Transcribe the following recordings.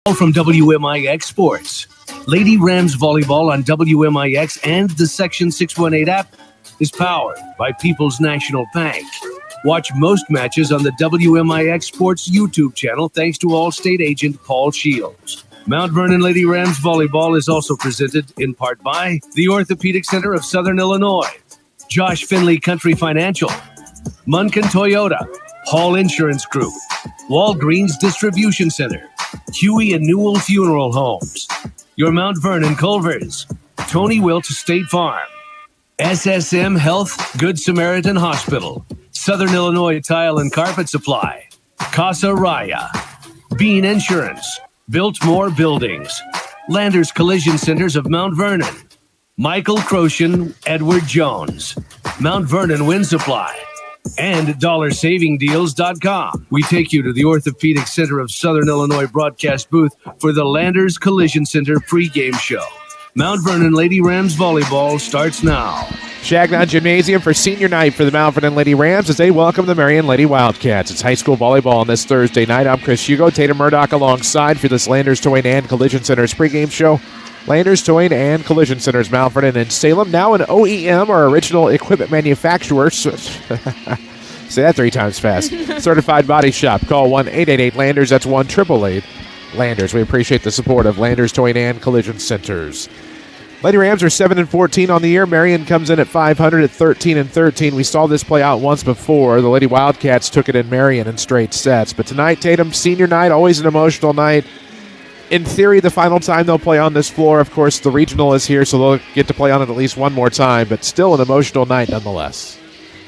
All from WMIX Sports. Lady Rams Volleyball on WMIX and the Section 618 app is powered by People's National Bank. Watch most matches on the WMIX Sports YouTube channel thanks to Allstate agent Paul Shields. Mount Vernon Lady Rams Volleyball is also presented in part by the Orthopedic Center of Southern Illinois, Josh Finley Country Financial, Munkin Toyota, Hall Insurance Group, Walgreens Distribution Center, Huey and Newell Funeral Homes, your Mount Vernon Culvers, Tony Wilt State Farm, SSM Health Good Samaritan Hospital, Southern Illinois Tile and Carpet Supply, Casa Raya, Bean Insurance, Biltmore Buildings, Landers Collision Centers of Mount Vernon, Michael Croshan, Edward Jones, Mount Vernon Wind Supply, and DollarSavingDeals.com. We take you to the Orthopedic Center of Southern Illinois broadcast booth for the Landers Collision Center pregame show. Mount Vernon Lady Rams Volleyball starts now. Shagnon Gymnasium for senior night for the Mount Vernon Lady Rams as they welcome the Marion Lady Wildcats. It's high school volleyball on this Thursday night. I'm Chris Hugo, Tatum Murdoch alongside for this Landers Towing and Collision Center's pregame show. Landers Towing and Collision Centers, Mount Vernon and Salem. Now an OEM, or original equipment manufacturer. Say that 3 times fast. Certified body shop. Call 1-888-LANDERS. That's 1-888-LANDERS. We appreciate the support of Landers Towing and Collision Centers. Lady Rams are 7-14 on the year. Marion comes in at 500 at 13-13. We saw this play out once before. The Lady Wildcats took it in Marion in straight sets. But tonight, Tatum, senior night, always an emotional night. In theory, the final time they'll play on this floor, of course, the regional is here, so they'll get to play on it at least one more time, but still an emotional night nonetheless.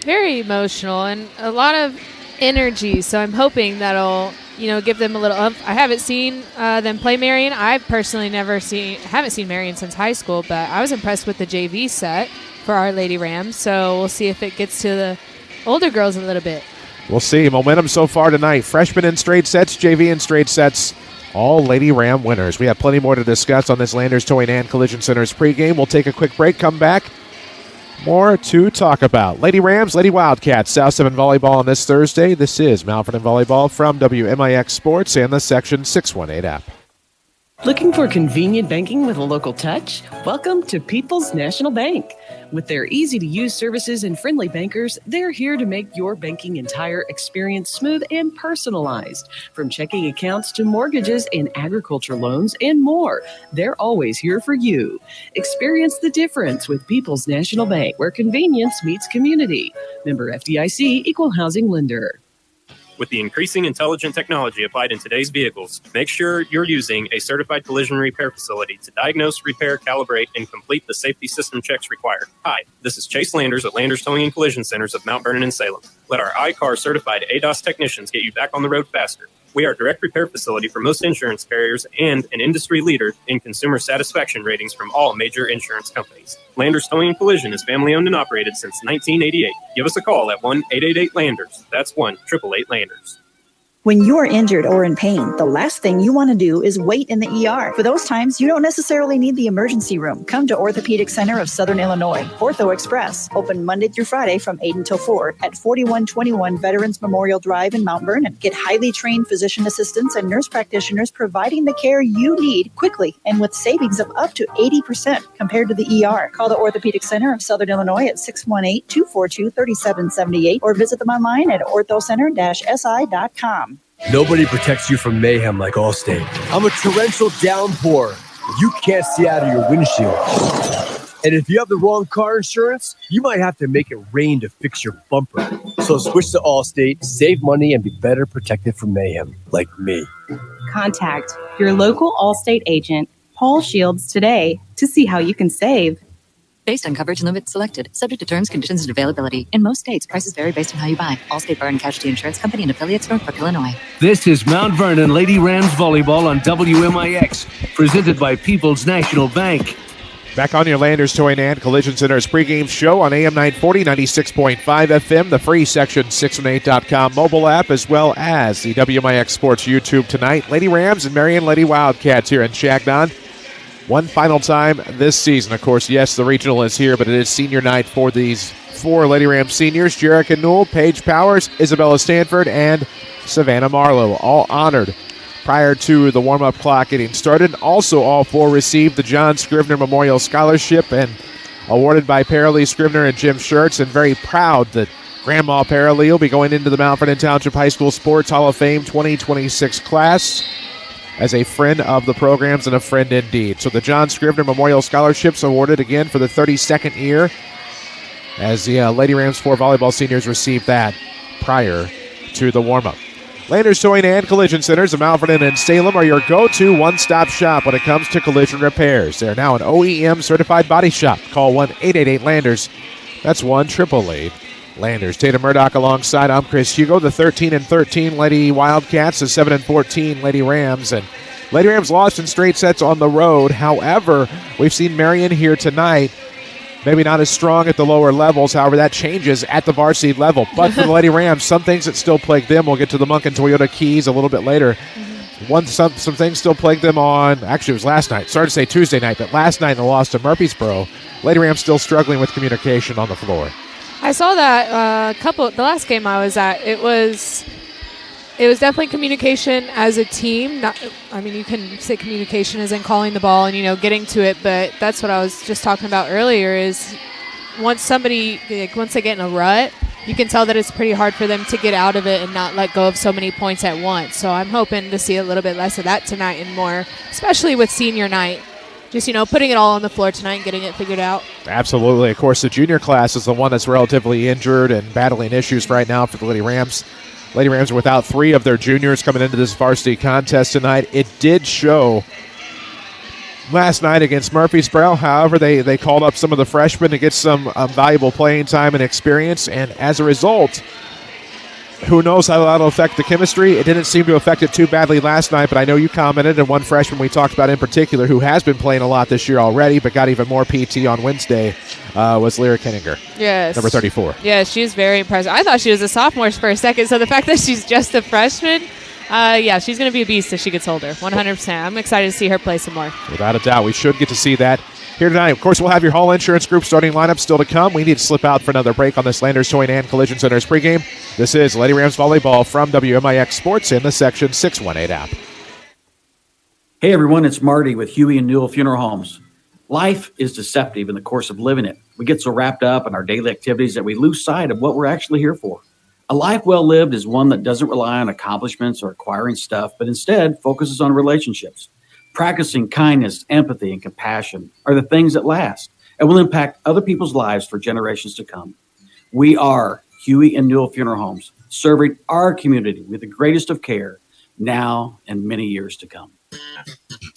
Very emotional and a lot of energy, so I'm hoping that'll, give them a little oomph. I haven't seen them play Marion. I've personally haven't seen Marion since high school, but I was impressed with the JV set for our Lady Rams, so we'll see if it gets to the older girls a little bit. We'll see. Momentum so far tonight. Freshmen in straight sets, JV in straight sets. All Lady Ram winners. We have plenty more to discuss on this Landers Towing and Collision Center's pregame. We'll take a quick break, come back. More to talk about. Lady Rams, Lady Wildcats, South 7 Volleyball on this Thursday. This is Mount Vernon Volleyball from WMIX Sports and the Section 618 app. Looking for convenient banking with a local touch? Welcome to People's National Bank. With their easy-to-use services and friendly bankers, they're here to make your banking entire experience smooth and personalized. From checking accounts to mortgages and agriculture loans and more, they're always here for you. Experience the difference with People's National Bank, where convenience meets community. Member FDIC, Equal Housing Lender. With the increasing intelligent technology applied in today's vehicles, make sure you're using a certified collision repair facility to diagnose, repair, calibrate, and complete the safety system checks required. Hi, this is Chase Landers at Landers Towing and Collision Centers of Mount Vernon and Salem. Let our iCar certified ADAS technicians get you back on the road faster. We are a direct repair facility for most insurance carriers and an industry leader in consumer satisfaction ratings from all major insurance companies. Landers Towing and Collision is family-owned and operated since 1988. Give us a call at 1-888-LANDERS. That's 1-888-LANDERS. When you're injured or in pain, the last thing you want to do is wait in the ER. For those times, you don't necessarily need the emergency room. Come to Orthopedic Center of Southern Illinois, Ortho Express, open Monday through Friday from 8 until 4 at 4121 Veterans Memorial Drive in Mount Vernon. Get highly trained physician assistants and nurse practitioners providing the care you need quickly and with savings of up to 80% compared to the ER. Call the Orthopedic Center of Southern Illinois at 618-242-3778 or visit them online at orthocenter-si.com. Nobody protects you from mayhem like Allstate. I'm a torrential downpour. You can't see out of your windshield. And if you have the wrong car insurance, you might have to make it rain to fix your bumper. So switch to Allstate, save money, and be better protected from mayhem like me. Contact your local Allstate agent, Paul Shields, today to see how you can save. Based on coverage limits selected, subject to terms, conditions, and availability. In most states, prices vary based on how you buy. Allstate Bar and Casualty Insurance Company and affiliates, Northbrook, Illinois. This is Mount Vernon Lady Rams Volleyball on WMIX, presented by People's National Bank. Back on your Landers Towing and Collision Center's pregame show on AM 940, 96.5 FM, the free Section 618.com mobile app, as well as the WMIX Sports YouTube tonight. Lady Rams and Marion Lady Wildcats here in Shagnon. One final time this season. Of course, yes, the regional is here, but it is senior night for these 4 Lady Rams seniors. Jerrica Newell, Paige Powers, Isabella Stanford, and Savannah Marlowe, all honored prior to the warm-up clock getting started. Also, all 4 received the John Scrivener Memorial Scholarship and awarded by Paralee Scrivener and Jim Schertz, and very proud that Grandma Paralee will be going into the Mount Vernon Township High School Sports Hall of Fame 2026 class as a friend of the programs and a friend indeed. So the John Scrivener Memorial Scholarships awarded again for the 32nd year, as the Lady Rams 4 volleyball seniors received that prior to the warm-up. Landers Towing and Collision Centers of Mount Vernon and Salem are your go-to one-stop shop when it comes to collision repairs. They're now an OEM certified body shop. Call 1-888-LANDERS. That's 1-888-LANDERS. Tatum Murdoch alongside. I'm Chris Hugo. The 13-13 Lady Wildcats, the 7-14 Lady Rams, and Lady Rams lost in straight sets on the road. However, we've seen Marion here tonight. Maybe not as strong at the lower levels. However, that changes at the varsity level. But for the Lady Rams, some things that still plague them. We'll get to the Monk and Toyota Keys a little bit later. Some things still plague them on, actually it was last night. Sorry to say Tuesday night, but last night in the loss to Murfreesboro, Lady Rams still struggling with communication on the floor. I saw that the last game I was at. It was definitely communication as a team. You can say communication as in calling the ball and, getting to it, but that's what I was just talking about earlier is once they get in a rut, you can tell that it's pretty hard for them to get out of it and not let go of so many points at once. So I'm hoping to see a little bit less of that tonight and more, especially with senior night. Just, putting it all on the floor tonight and getting it figured out. Absolutely. Of course, the junior class is the one that's relatively injured and battling issues right now for the Lady Rams. Lady Rams are without 3 of their juniors coming into this varsity contest tonight. It did show last night against Murfreesboro. However, they called up some of the freshmen to get some valuable playing time and experience, and as a result, who knows how that'll affect the chemistry. It didn't seem to affect it too badly last night, but I know you commented, and one freshman we talked about in particular who has been playing a lot this year already but got even more PT on Wednesday was Lyra Kenninger. Yes. Number 34. Yeah, she's very impressive. I thought she was a sophomore for a second, so the fact that she's just a freshman, she's going to be a beast if she gets older, 100%. I'm excited to see her play some more. Without a doubt. We should get to see that here tonight. Of course, we'll have your Hall Insurance Group starting lineup still to come. We need to slip out for another break on this Landers Towing and Collision Centers pregame. This is Lady Rams Volleyball from WMIX Sports in the Section 618 app. Hey everyone, it's Marty with Huey and Newell Funeral Homes. Life is deceptive in the course of living it. We get so wrapped up in our daily activities that we lose sight of what we're actually here for. A life well lived is one that doesn't rely on accomplishments or acquiring stuff, but instead focuses on relationships. Practicing kindness, empathy, and compassion are the things that last and will impact other people's lives for generations to come. We are Huey and Newell Funeral Homes, serving our community with the greatest of care now and many years to come.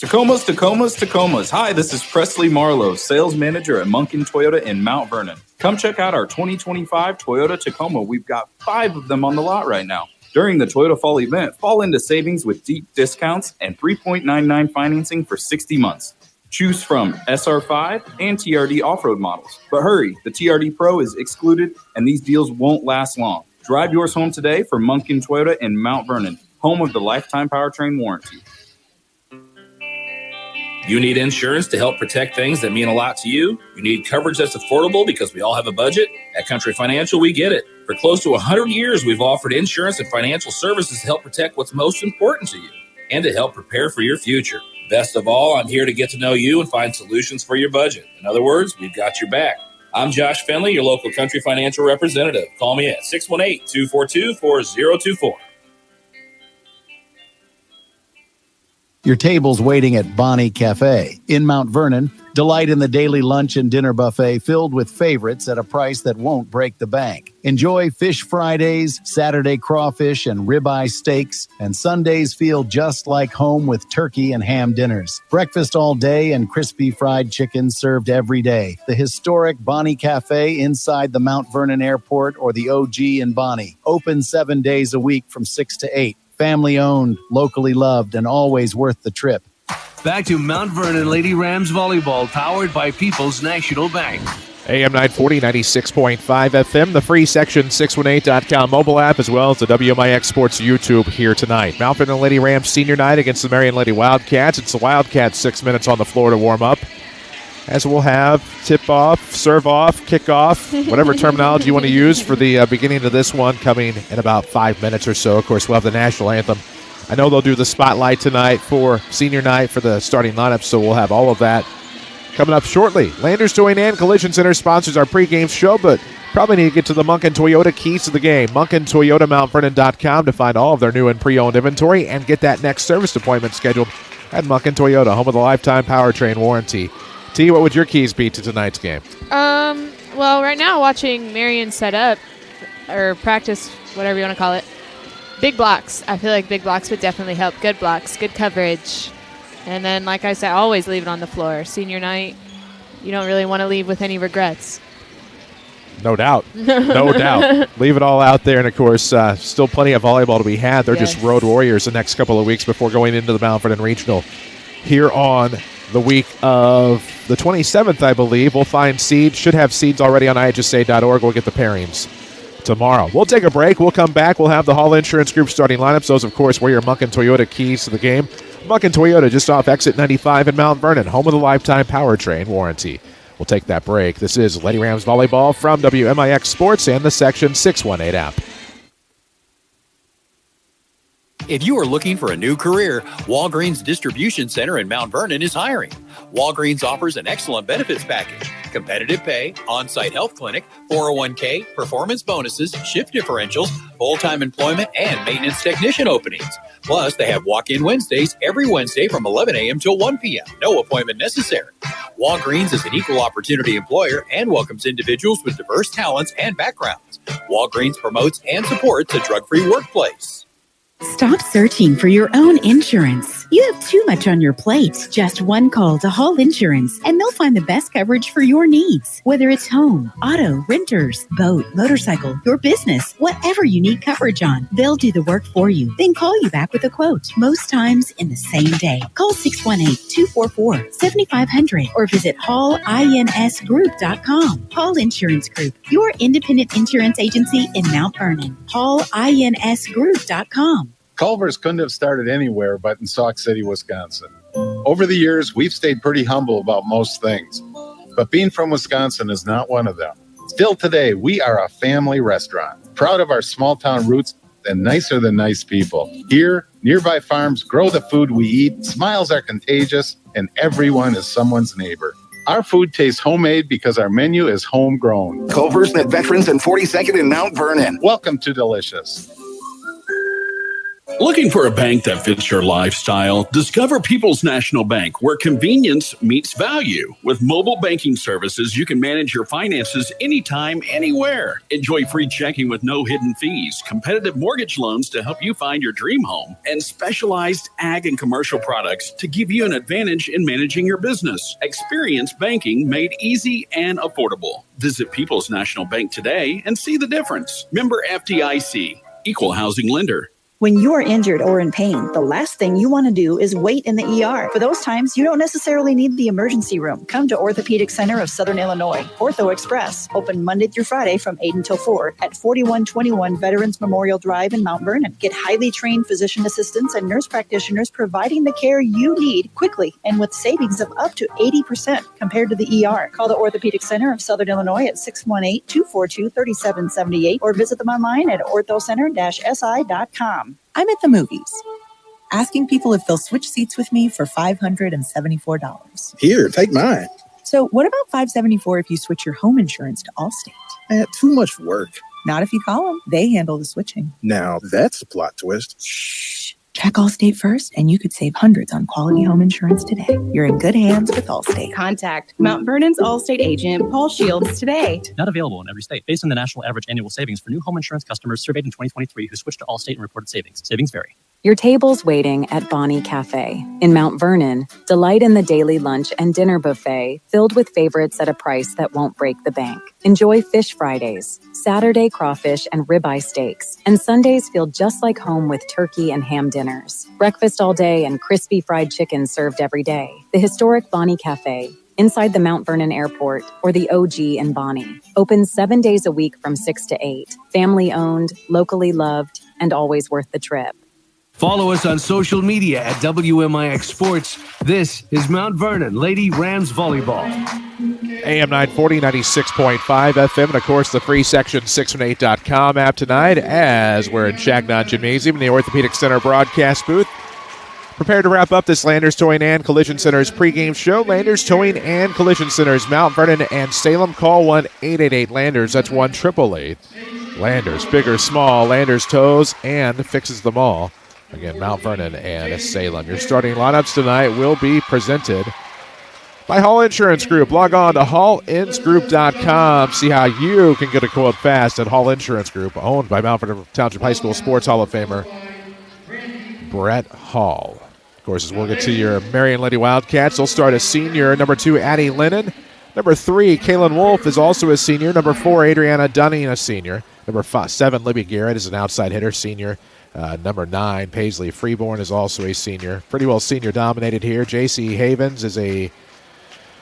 Tacomas. Hi, this is Presley Marlowe, sales manager at Monk and Toyota in Mount Vernon. Come check out our 2025 Toyota Tacoma. We've got 5 of them on the lot right now. During the Toyota Fall event, fall into savings with deep discounts and 3.99 financing for 60 months. Choose from SR5 and TRD off-road models. But hurry, the TRD Pro is excluded and these deals won't last long. Drive yours home today for Monk and Toyota in Mount Vernon, home of the lifetime powertrain warranty. You need insurance to help protect things that mean a lot to you. You need coverage that's affordable because we all have a budget. At Country Financial, we get it. For close to 100 years, we've offered insurance and financial services to help protect what's most important to you and to help prepare for your future. Best of all, I'm here to get to know you and find solutions for your budget. In other words, we've got your back. I'm Josh Finley, your local Country Financial representative. Call me at 618-242-4024. Your table's waiting at Bonnie Cafe in Mount Vernon. Delight in the daily lunch and dinner buffet filled with favorites at a price that won't break the bank. Enjoy Fish Fridays, Saturday crawfish and ribeye steaks, and Sundays feel just like home with turkey and ham dinners. Breakfast all day and crispy fried chicken served every day. The historic Bonnie Cafe inside the Mount Vernon Airport or the OG in Bonnie. Open 7 days a week from 6 to 8. Family owned, locally loved, and always worth the trip. Back to Mount Vernon Lady Rams Volleyball, powered by People's National Bank. AM 940, 96.5 FM, the free Section618.com mobile app, as well as the WMIX Sports YouTube here tonight. Mount Vernon Lady Rams senior night against the Marion Lady Wildcats. It's the Wildcats 6 minutes on the floor to warm up. As we'll have tip-off, serve-off, kick-off, whatever terminology you want to use for the beginning of this one coming in about 5 minutes or so. Of course, we'll have the national anthem I know they'll do the spotlight tonight for senior night for the starting lineup, so we'll have all of that coming up shortly. Landers Toyota and Collision Center sponsors our pregame show, but probably need to get to the Munkin Toyota keys to the game. MunkinToyotaMountVernon.com to find all of their new and pre-owned inventory and get that next service appointment scheduled at Munkin Toyota, home of the lifetime powertrain warranty. T, what would your keys be to tonight's game? Well, right now watching Marion set up or practice, whatever you want to call it, big blocks. I feel like big blocks would definitely help. Good blocks, good coverage. And then, like I said, always leave it on the floor. Senior night, you don't really want to leave with any regrets. No doubt. No doubt. Leave it all out there. And, of course, still plenty of volleyball to be had. They're just road warriors the next couple of weeks before going into the Mount Vernon Regional here on the week of the 27th, I believe. We'll find seeds. Should have seeds already on ihsa.org. We'll get the pairings tomorrow. We'll take a break. We'll come back. We'll have the Hall Insurance Group starting lineups. Those, of course, were your Munkin Toyota keys to the game. Munkin Toyota just off exit 95 in Mount Vernon, home of the lifetime powertrain warranty. We'll take that break. This is Lady Rams Volleyball from WMIX Sports and the Section 618 app. If you are looking for a new career, Walgreens Distribution Center in Mount Vernon is hiring. Walgreens offers an excellent benefits package, competitive pay, on-site health clinic, 401k, performance bonuses, shift differentials, full-time employment, and maintenance technician openings. Plus, they have walk-in Wednesdays every Wednesday from 11 a.m. till 1 p.m. No appointment necessary. Walgreens is an equal opportunity employer and welcomes individuals with diverse talents and backgrounds. Walgreens promotes and supports a drug-free workplace. Stop searching for your own insurance. You have too much on your plate. Just one call to Hall Insurance, and they'll find the best coverage for your needs. Whether it's home, auto, renters, boat, motorcycle, your business, whatever you need coverage on, they'll do the work for you. Then call you back with a quote, most times in the same day. Call 618-244-7500 or visit HallInsGroup.com. Hall Insurance Group, your independent insurance agency in Mount Vernon. HallInsGroup.com. Culver's couldn't have started anywhere but in Sauk City, Wisconsin. Over the years, we've stayed pretty humble about most things, but being from Wisconsin is not one of them. Still today, we are a family restaurant, proud of our small-town roots and nicer than nice people. Here, nearby farms grow the food we eat, smiles are contagious, and everyone is someone's neighbor. Our food tastes homemade because our menu is homegrown. Culver's at Veterans and 42nd in Mount Vernon. Welcome to Delicious. Looking for a bank that fits your lifestyle? Discover People's National Bank, where convenience meets value. With mobile banking services, you can manage your finances anytime, anywhere. Enjoy free checking with no hidden fees, competitive mortgage loans to help you find your dream home, and specialized ag and commercial products to give you an advantage in managing your business. Experience banking made easy and affordable. Visit People's National Bank today and see the difference. Member FDIC, Equal Housing Lender. When you are injured or in pain, the last thing you want to do is wait in the ER. For those times, you don't necessarily need the emergency room. Come to Orthopedic Center of Southern Illinois, Ortho Express, open Monday through Friday from 8 until 4 at 4121 Veterans Memorial Drive in Mount Vernon. Get highly trained physician assistants and nurse practitioners providing the care you need quickly and with savings of up to 80% compared to the ER. Call the Orthopedic Center of Southern Illinois at 618-242-3778 or visit them online at orthocenter-si.com. I'm at the movies, asking people if they'll switch seats with me for $574. Here, take mine. So what about $574 if you switch your home insurance to Allstate? Too much work. Not if you call them. They handle the switching. Now, that's a plot twist. Shh. Check Allstate first, and you could save hundreds on quality home insurance today. You're in good hands with Allstate. Contact Mount Vernon's Allstate agent, Paul Shields, today. Not available in every state. Based on the national average annual savings for new home insurance customers surveyed in 2023 who switched to Allstate and reported savings. Savings vary. Your table's waiting at Bonnie Cafe. In Mount Vernon, delight in the daily lunch and dinner buffet filled with favorites at a price that won't break the bank. Enjoy Fish Fridays, Saturday crawfish and ribeye steaks, and Sundays feel just like home with turkey and ham dinners. Breakfast all day and crispy fried chicken served every day. The historic Bonnie Cafe, inside the Mount Vernon Airport, or the OG in Bonnie. Open 7 days a week from 6 to 8. Family owned, locally loved, and always worth the trip. Follow us on social media at WMIX Sports. This is Mount Vernon Lady Rams Volleyball. AM 940, 96.5 FM, and of course the free section618.com app tonight as we're in Shagnon Gymnasium in the Orthopedic Center broadcast booth. Prepared to wrap up this Landers Towing and Collision Center's pregame show. Landers Towing and Collision Center's Mount Vernon and Salem. Call 1-888-LANDERS. That's 1-888. Landers, big or small, Landers tows and fixes them all. Again, Mount Vernon and Salem. Your starting lineups tonight will be presented by Hall Insurance Group. Log on to hallinsgroup.com. See how you can get a quote fast at Hall Insurance Group, owned by Mount Vernon Township High School Sports Hall of Famer Brett Hall. Of course, as we'll get to your Marion Lady Wildcats, they'll start a senior. Number 2, Addie Lennon. Number 3, Kaylin Wolf is also a senior. Number 4, Adriana Dunning, a senior. Number 7, Libby Garrett is an outside hitter, senior. Number 9, Paisley Freeborn is also a senior. Pretty well senior dominated here. J.C. Havens is a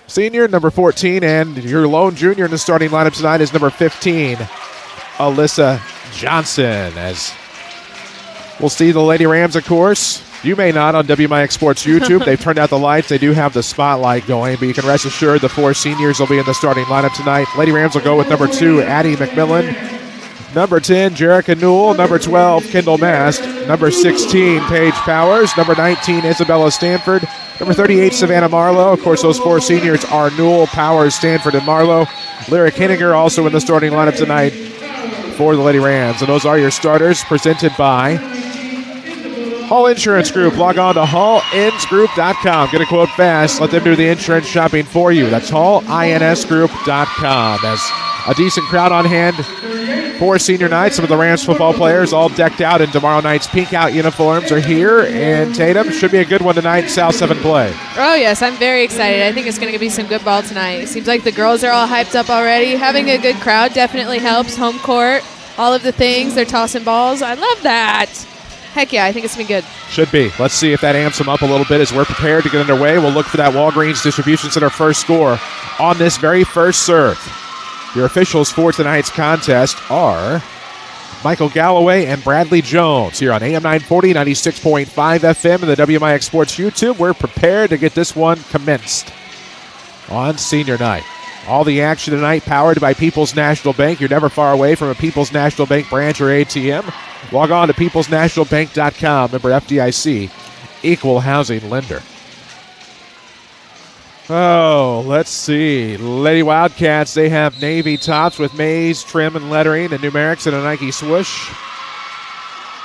senior. Number 14, and your lone junior in the starting lineup tonight is number 15, Alyssa Johnson. As we'll see the Lady Rams, of course. You may not on WMIX Sports YouTube. They've turned out the lights. They do have the spotlight going, but you can rest assured the 4 seniors will be in the starting lineup tonight. Lady Rams will go with number 2, Addie McMillan. Number 10, Jerica Newell. Number 12, Kendall Mast. Number 16, Paige Powers. Number 19, Isabella Stanford. Number 38, Savannah Marlowe. Of course, those 4 seniors are Newell, Powers, Stanford, and Marlowe. Lyra Henninger also in the starting lineup tonight for the Lady Rams. And those are your starters, presented by Hall Insurance Group. Log on to hallinsgroup.com. Get a quote fast. Let them do the insurance shopping for you. That's hallinsgroup.com. As a decent crowd on hand for senior night. Some of the Rams football players all decked out in tomorrow night's pink out uniforms are here. And Tatum, should be a good one tonight. South 7 play. Oh, yes. I'm very excited. I think it's going to be some good ball tonight. It seems like the girls are all hyped up already. Having a good crowd definitely helps. Home court, all of the things. They're tossing balls. I love that. Heck yeah, I think it's going to be good. Should be. Let's see if that amps them up a little bit as we're prepared to get underway. We'll look for that Walgreens Distribution Center first score on this very first serve. Your officials for tonight's contest are Michael Galloway and Bradley Jones here on AM 940, 96.5 FM and the WMIX Sports YouTube. We're prepared to get this one commenced on senior night. All the action tonight powered by People's National Bank. You're never far away from a People's National Bank branch or ATM. Log on to peoplesnationalbank.com. Member FDIC, equal housing lender. Oh, let's see. Lady Wildcats, they have navy tops with maize, trim, and lettering, and numerics, and a Nike swoosh.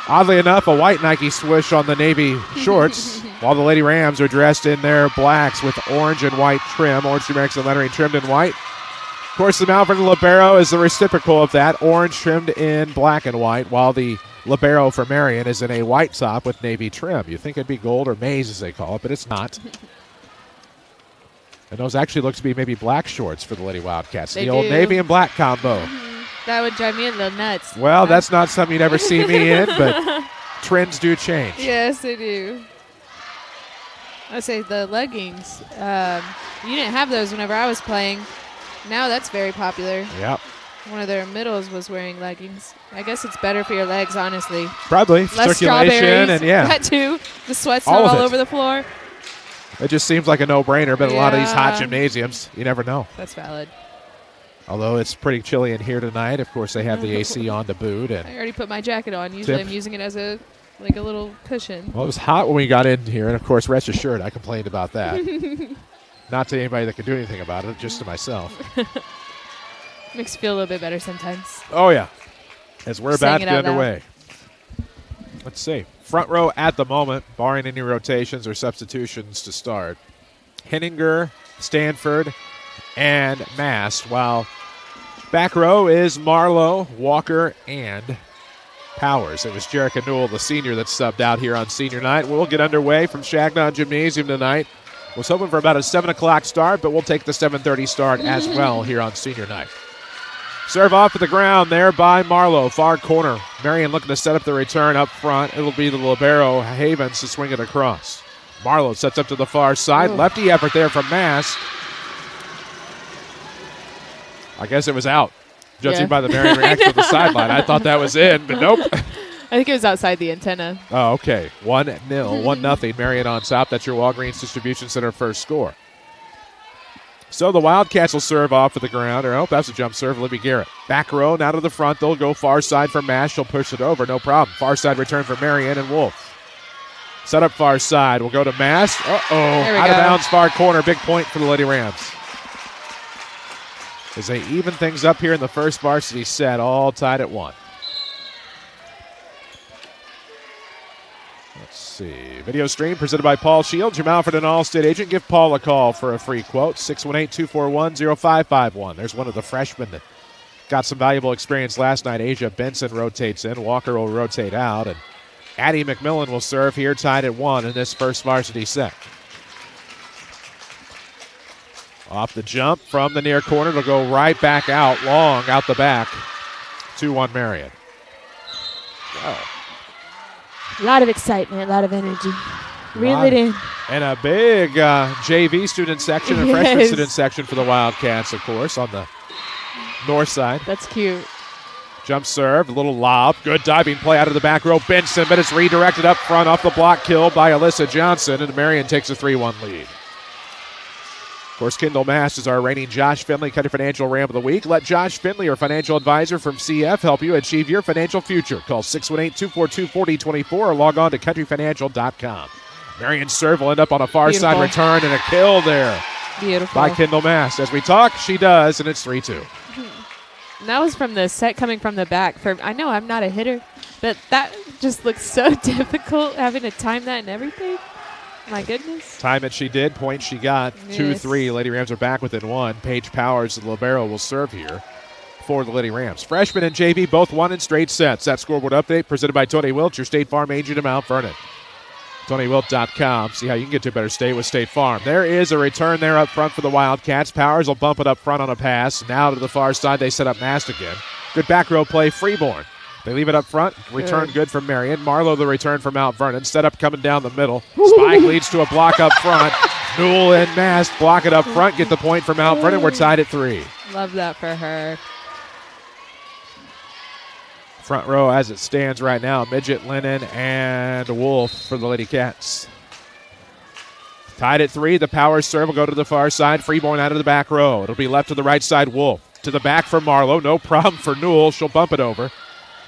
Oddly enough, a white Nike swoosh on the navy shorts, while the Lady Rams are dressed in their blacks with orange and white trim, orange numerics and lettering trimmed in white. Of course, the Mount Vernon Libero is the reciprocal of that, orange trimmed in black and white, while the Libero for Marion is in a white top with navy trim. You'd think it'd be gold or maize, as they call it, but it's not. And those actually look to be maybe black shorts for the Lady Wildcats. The old navy and black combo. That would drive me a little nuts. Well, that's not something you'd ever see me in, but trends do change. Yes, they do. I say the leggings. You didn't have those whenever I was playing. Now that's very popular. Yep. One of their middles was wearing leggings. I guess it's better for your legs, honestly. Probably. Less circulation and yeah. That too. The sweat's not all over the floor. It just seems like a no-brainer, but a lot of these hot gymnasiums, you never know. That's valid. Although it's pretty chilly in here tonight. Of course, they have the AC on to boot. And I already put my jacket on. Usually I'm using it as a little cushion. Well, it was hot when we got in here, and of course, rest assured, I complained about that. Not to anybody that could do anything about it, just to myself. Makes you feel a little bit better sometimes. Oh, yeah. As we're about to get underway. Let's see. Front row at the moment, barring any rotations or substitutions to start. Henninger, Stanford, and Mast, while back row is Marlowe, Walker, and Powers. It was Jerica Newell, the senior, that subbed out here on senior night. We'll get underway from Shagnon Gymnasium tonight. Was hoping for about a 7 o'clock start, but we'll take the 7:30 start as well here on senior night. Serve off at the ground there by Marlowe, far corner. Marion looking to set up the return up front. It'll be the libero, Havens, to swing it across. Marlowe sets up to the far side. Lefty effort there from Mass. I guess it was out, judging by the Marion reaction to the sideline. I thought that was in, but nope. I think it was outside the antenna. Oh, okay. 1-0, 1-0. Marion on top. That's your Walgreens Distribution Center first score. So the Wildcats will serve off of the ground. Or, that's a jump serve. Libby Garrett. Back row, now to the front. They'll go far side for Mash. She'll push it over. No problem. Far side return for Marion and Wolf. Set up far side. We'll go to Mash. Out of bounds, far corner. Big point for the Lady Rams. As they even things up here in the first varsity set, all tied at 1. Let's see. Video stream presented by Paul Shields, your Mount Vernon All-State agent. Give Paul a call for a free quote, 618-241-0551. There's one of the freshmen that got some valuable experience last night. Asia Benson rotates in. Walker will rotate out. And Addie McMillan will serve here, tied at 1 in this first varsity set. Off the jump from the near corner. It'll go right back out, long out the back. 2-1 Marion. Wow. A lot of excitement, a lot of energy. Reel it in. And a big JV student section and freshman student section for the Wildcats, of course, on the north side. That's cute. Jump serve, a little lob. Good diving play out of the back row. Benson, but it's redirected up front off the block kill by Alyssa Johnson, and Marion takes a 3-1 lead. Of course, Kendall Mast is our reigning Josh Finley Country Financial Ram of the Week. Let Josh Finley, your financial advisor from CF, help you achieve your financial future. Call 618-242-4024 or log on to countryfinancial.com. Marion's serve will end up on a far side return and a kill there. Beautiful. By Kendall Mast. As we talk, she does, and it's 3-2. And that was from the set coming from the back. I know I'm not a hitter, but that just looks so difficult, having to time that and everything. My goodness. Time it she did, point she got. 2-3. Lady Rams are back within 1. Paige Powers, the libero, will serve here for the Lady Rams. Freshman and JV both won in straight sets. That scoreboard update presented by Tony Wilt, your State Farm agent of Mount Vernon. TonyWilt.com. See how you can get to a better state with State Farm. There is a return there up front for the Wildcats. Powers will bump it up front on a pass. Now to the far side, they set up Mast again. Good back row play, Freeborn. They leave it up front. Return good from Marion. Marlowe the return from Mount Vernon. Set up coming down the middle. Spike leads to a block up front. Newell and Mast block it up front. Get the point for Mount Vernon. We're tied at 3. Love that for her. Front row as it stands right now. Midget, Lennon, and Wolf for the Lady Cats. Tied at 3. The power serve will go to the far side. Freeborn out of the back row. It'll be left to the right side. Wolf to the back for Marlowe. No problem for Newell. She'll bump it over.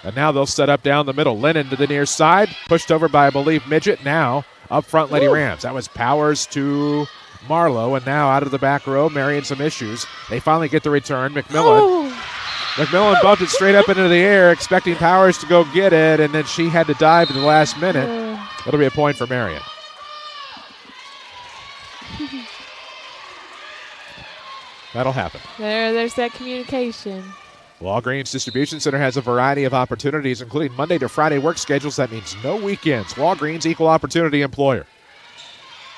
And now they'll set up down the middle. Lennon to the near side. Pushed over by, I believe, Midget. Now up front, Lady Rams. That was Powers to Marlowe. And now out of the back row, Marion some issues. They finally get the return. McMillan. McMillan bumped it straight up into the air, expecting Powers to go get it. And then she had to dive at the last minute. It'll be a point for Marion. That'll happen. There's that communication. Walgreens Distribution Center has a variety of opportunities, including Monday to Friday work schedules. That means no weekends. Walgreens, equal opportunity employer.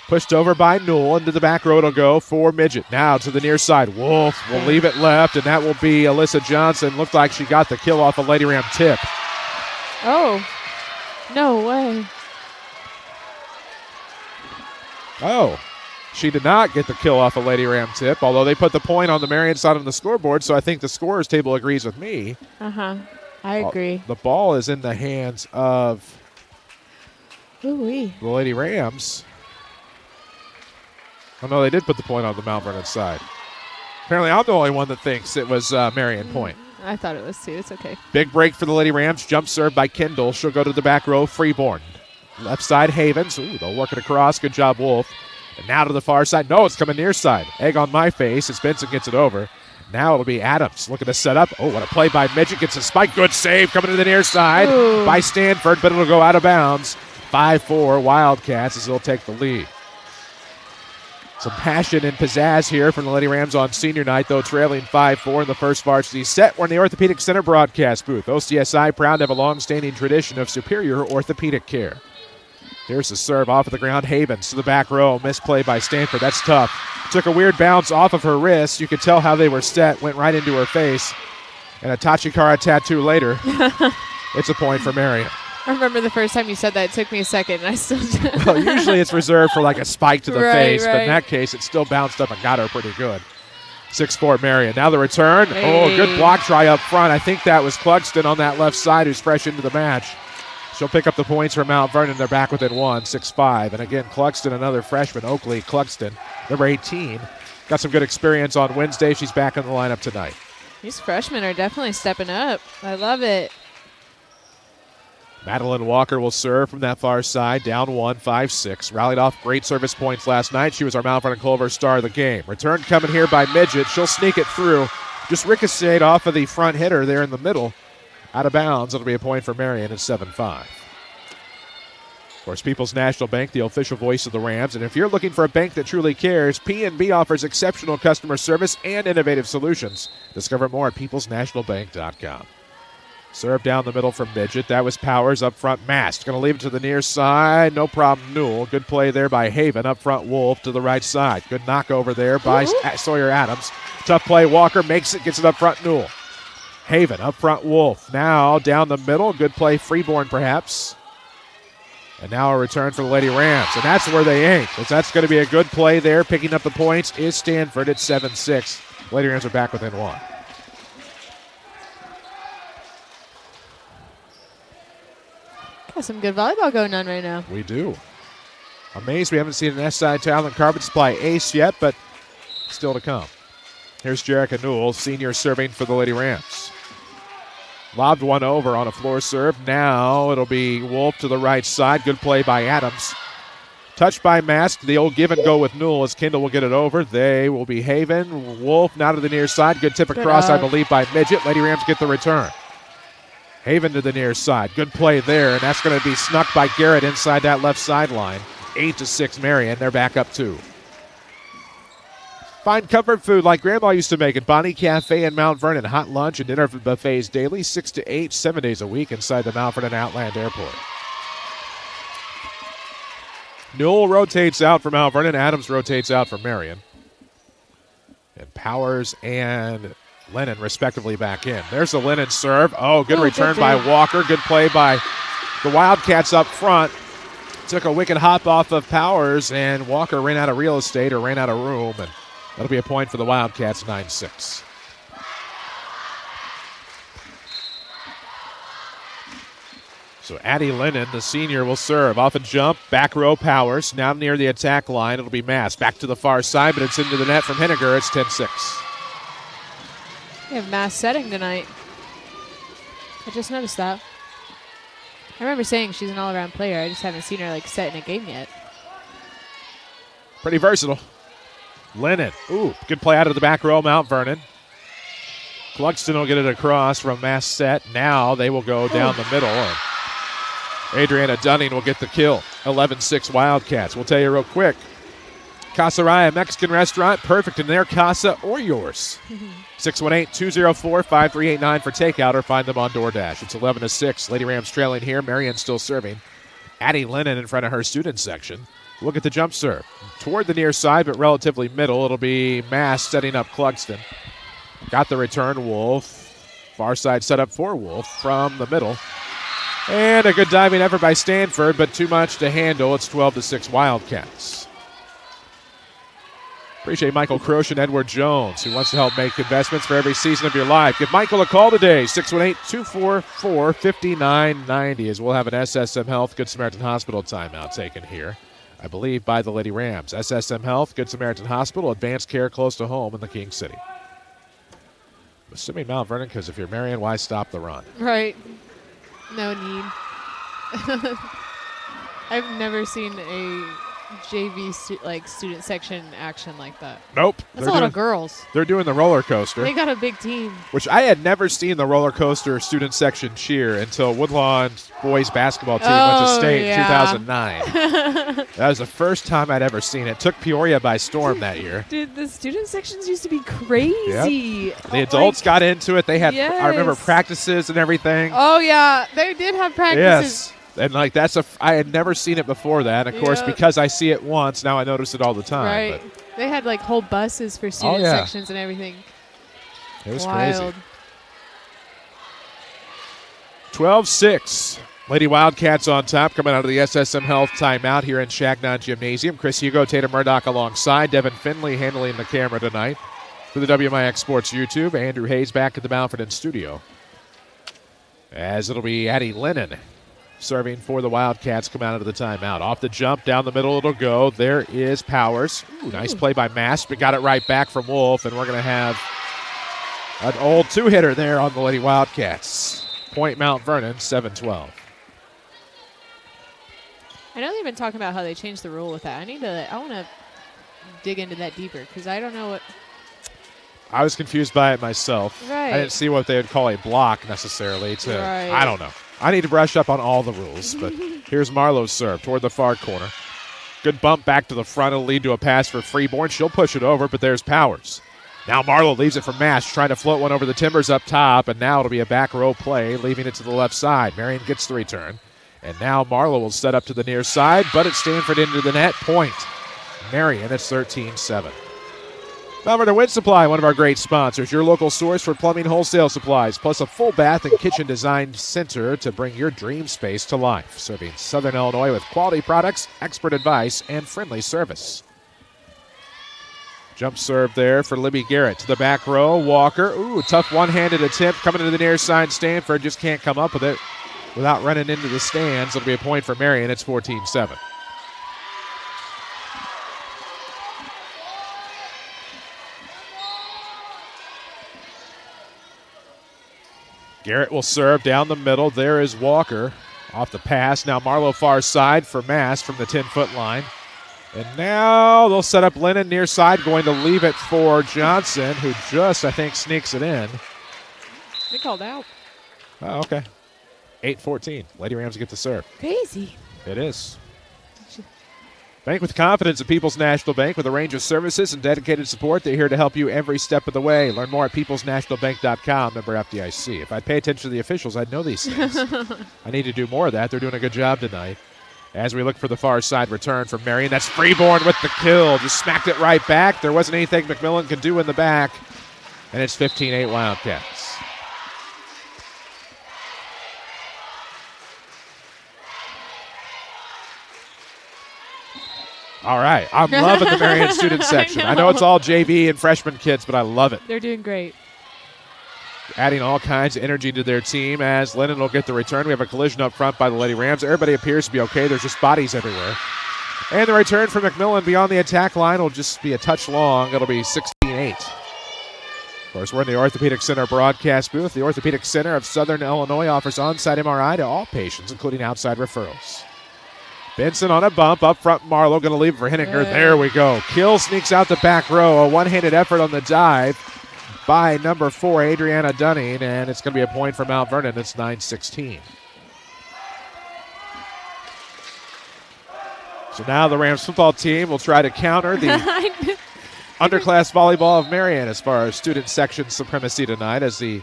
Pushed over by Newell. Into the back row it'll go for Midget. Now to the near side. Wolf will leave it left, and that will be Alyssa Johnson. Looked like she got the kill off a Lady Ram tip. Oh, no way. Oh. She did not get the kill off a Lady Ram tip, although they put the point on the Marion side on the scoreboard, so I think the scorer's table agrees with me. I agree. The ball is in the hands of the Lady Rams. Oh, no, they did put the point on the Mount Vernon side. Apparently, I'm the only one that thinks it was Marion point. I thought it was too. It's okay. Big break for the Lady Rams. Jump serve by Kendall. She'll go to the back row. Freeborn. Left side, Havens. Ooh, they'll work it across. Good job, Wolf. And now to the far side. No, it's coming near side. Egg on my face as Benson gets it over. Now it'll be Adams looking to set up. Oh, what a play by Midget. Gets a spike. Good save coming to the near side by Stanford, but it'll go out of bounds. 5-4 Wildcats as they'll take the lead. Some passion and pizzazz here from the Lady Rams on senior night, though trailing 5-4 in the first varsity set. We're in the Orthopedic Center broadcast booth. OCSI proud to have a long-standing tradition of superior orthopedic care. Here's the serve off of the ground. Havens to the back row. Misplay by Stanford. That's tough. Took a weird bounce off of her wrist. You could tell how they were set. Went right into her face. And a Tachikara tattoo later. It's a point for Marion. I remember the first time you said that. It took me a second, and I still Well, usually it's reserved for like a spike to the face. But in that case, it still bounced up and got her pretty good. 6-4 Marion. Now the return. Hey. Oh, good block try up front. I think that was Clugston on that left side who's fresh into the match. She'll pick up the points for Mount Vernon. They're back within 1, 6-5. And again, Clugston, another freshman, Oakley Clugston, number 18, got some good experience on Wednesday. She's back in the lineup tonight. These freshmen are definitely stepping up. I love it. Madeline Walker will serve from that far side, down 1, 5-6. Rallied off great service points last night. She was our Mount Vernon Clover star of the game. Return coming here by Midget. She'll sneak it through. Just ricocheted off of the front hitter there in the middle. Out of bounds. It'll be a point for Marion at 7-5. Of course, People's National Bank, the official voice of the Rams. And if you're looking for a bank that truly cares, PNB offers exceptional customer service and innovative solutions. Discover more at peoplesnationalbank.com. Serve down the middle from Midget. That was Powers up front. Mast going to leave it to the near side. No problem, Newell. Good play there by Haven. Up front, Wolf to the right side. Good knock over there by Sawyer Adams. Tough play. Walker makes it, gets it up front, Newell. Haven up front, Wolf. Now down the middle. Good play, Freeborn perhaps. And now a return for the Lady Rams. And that's where they ain't. That's going to be a good play there. Picking up the points is Stanford at 7-6. Lady Rams are back within 1. Got some good volleyball going on right now. We do. Amazed we haven't seen an S-side talent carpet supply ace yet, but still to come. Here's Jerica Newell, senior, serving for the Lady Rams. Lobbed one over on a floor serve. Now it'll be Wolf to the right side. Good play by Adams. Touched by Mask. The old give and go with Newell as Kendall will get it over. They will be Haven. Wolf now to the near side. Good tip across, I believe, by Midget. Lady Rams get the return. Haven to the near side. Good play there, and that's going to be snuck by Garrett inside that left sideline. 8-6 Marion. They're back up 2. Find comfort food like Grandma used to make at Bonnie Cafe in Mount Vernon. Hot lunch and dinner buffets daily, 6 to 8, 7 days a week inside the Mount Vernon Outland Airport. Newell rotates out for Mount Vernon. Adams rotates out for Marion. And Powers and Lennon respectively back in. There's the Lennon serve. Oh, good return by Walker. Good play by the Wildcats up front. Took a wicked hop off of Powers, and Walker ran out of real estate or ran out of room, and that'll be a point for the Wildcats, 9-6. So Addie Lennon, the senior, will serve. Off a jump, back row Powers. Now near the attack line, it'll be Mass. Back to the far side, but it's into the net from Henniger. It's 10-6. We have Mass setting tonight. I just noticed that. I remember saying she's an all-around player. I just haven't seen her set in a game yet. Pretty versatile. Lennon. Ooh, good play out of the back row, Mount Vernon. Clugston will get it across from Mass set. Now they will go down the middle. And Adriana Dunning will get the kill. 11-6 Wildcats. We'll tell you real quick. Casa Raya Mexican Restaurant, perfect in their casa or yours. 618-204-5389 for takeout or find them on DoorDash. It's 11-6. Lady Rams trailing here. Marion still serving. Addie Lennon in front of her student section. Look at the jump serve. Toward the near side, but relatively middle. It'll be Mass setting up Clugston. Got the return, Wolf. Far side set up for Wolf from the middle. And a good diving effort by Stanford, but too much to handle. It's 12-6 Wildcats. Appreciate Michael Croce and Edward Jones, who wants to help make investments for every season of your life. Give Michael a call today, 618-244-5990, as we'll have an SSM Health Good Samaritan Hospital timeout taken here, I believe, by the Lady Rams. SSM Health Good Samaritan Hospital, advanced care close to home in the King City. I'm assuming Mount Vernon, because if you're Marion, why stop the run? Right. No need. I've never seen a JV student section action like that. Nope. That's a lot of girls. They're doing the roller coaster. They got a big team. Which I had never seen the roller coaster student section cheer until Woodlawn boys basketball team went to state in 2009. That was the first time I'd ever seen it. Took Peoria by storm that year. Dude, the student sections used to be crazy. Yep. The adults got into it. They had, I remember, practices and everything. Oh, yeah. They did have practices. Yes. And I had never seen it before that. Of course, because I see it once, now I notice it all the time. Right. But they had whole buses for student sections and everything. It was crazy. 12-6. Lady Wildcats on top, coming out of the SSM Health timeout here in Shagnon Gymnasium. Chris Hugo, Tatum Murdoch alongside. Devin Finley handling the camera tonight for the WMIX Sports YouTube. Andrew Hayes back at the Mount Vernon studio. As it'll be Addie Lennon serving for the Wildcats, come out of the timeout. Off the jump, down the middle it'll go. There is Powers. Ooh, nice play by Mast, but got it right back from Wolf, and we're going to have an old two-hitter there on the Lady Wildcats. Point Mount Vernon, 7-12. I know they've been talking about how they changed the rule with that. I want to dig into that deeper because I don't know what. I was confused by it myself. Right. I didn't see what they would call a block necessarily. Right. I don't know. I need to brush up on all the rules, but here's Marlowe's serve toward the far corner. Good bump back to the front. It'll lead to a pass for Freeborn. She'll push it over, but there's Powers. Now Marlowe leaves it for Mash, trying to float one over the Timbers up top, and now it'll be a back row play, leaving it to the left side. Marion gets the return, and now Marlowe will set up to the near side, but it's Stanford into the net. Point. Marion, it's 13-7. Vernon Wind Supply, one of our great sponsors, your local source for plumbing wholesale supplies, plus a full bath and kitchen design center to bring your dream space to life. Serving Southern Illinois with quality products, expert advice, and friendly service. Jump serve there for Libby Garrett to the back row. Walker, ooh, tough one-handed attempt coming to the near side. Stanford just can't come up with it without running into the stands. It'll be a point for Marion. It's 14-7. Garrett will serve down the middle. There is Walker off the pass. Now Marlowe far side for Mass from the 10-foot line. And now they'll set up Lennon near side, going to leave it for Johnson, who just, I think, sneaks it in. They called out. Oh, okay. 8-14. Lady Rams get the serve. Crazy. It is. Bank with confidence at People's National Bank with a range of services and dedicated support. They're here to help you every step of the way. Learn more at peoplesnationalbank.com, member FDIC. If I'd pay attention to the officials, I'd know these things. I need to do more of that. They're doing a good job tonight. As we look for the far side return from Marion, that's Freeborn with the kill. Just smacked it right back. There wasn't anything McMillan could do in the back. And it's 15-8 Wildcats. All right. I'm loving the Marion student section. I know it's all JV and freshman kids, but I love it. They're doing great. Adding all kinds of energy to their team as Lennon will get the return. We have a collision up front by the Lady Rams. Everybody appears to be okay. There's just bodies everywhere. And the return from McMillan beyond the attack line will just be a touch long. It'll be 16-8. Of course, we're in the Orthopedic Center broadcast booth. The Orthopedic Center of Southern Illinois offers on-site MRI to all patients, including outside referrals. Benson on a bump. Up front, Marlowe going to leave it for Henniger. There we go. Kill sneaks out the back row. A one-handed effort on the dive by number 4, Adriana Dunning, and it's going to be a point for Mount Vernon. It's 9-16. So now the Rams football team will try to counter the underclass volleyball of Marion as far as student section supremacy tonight, as the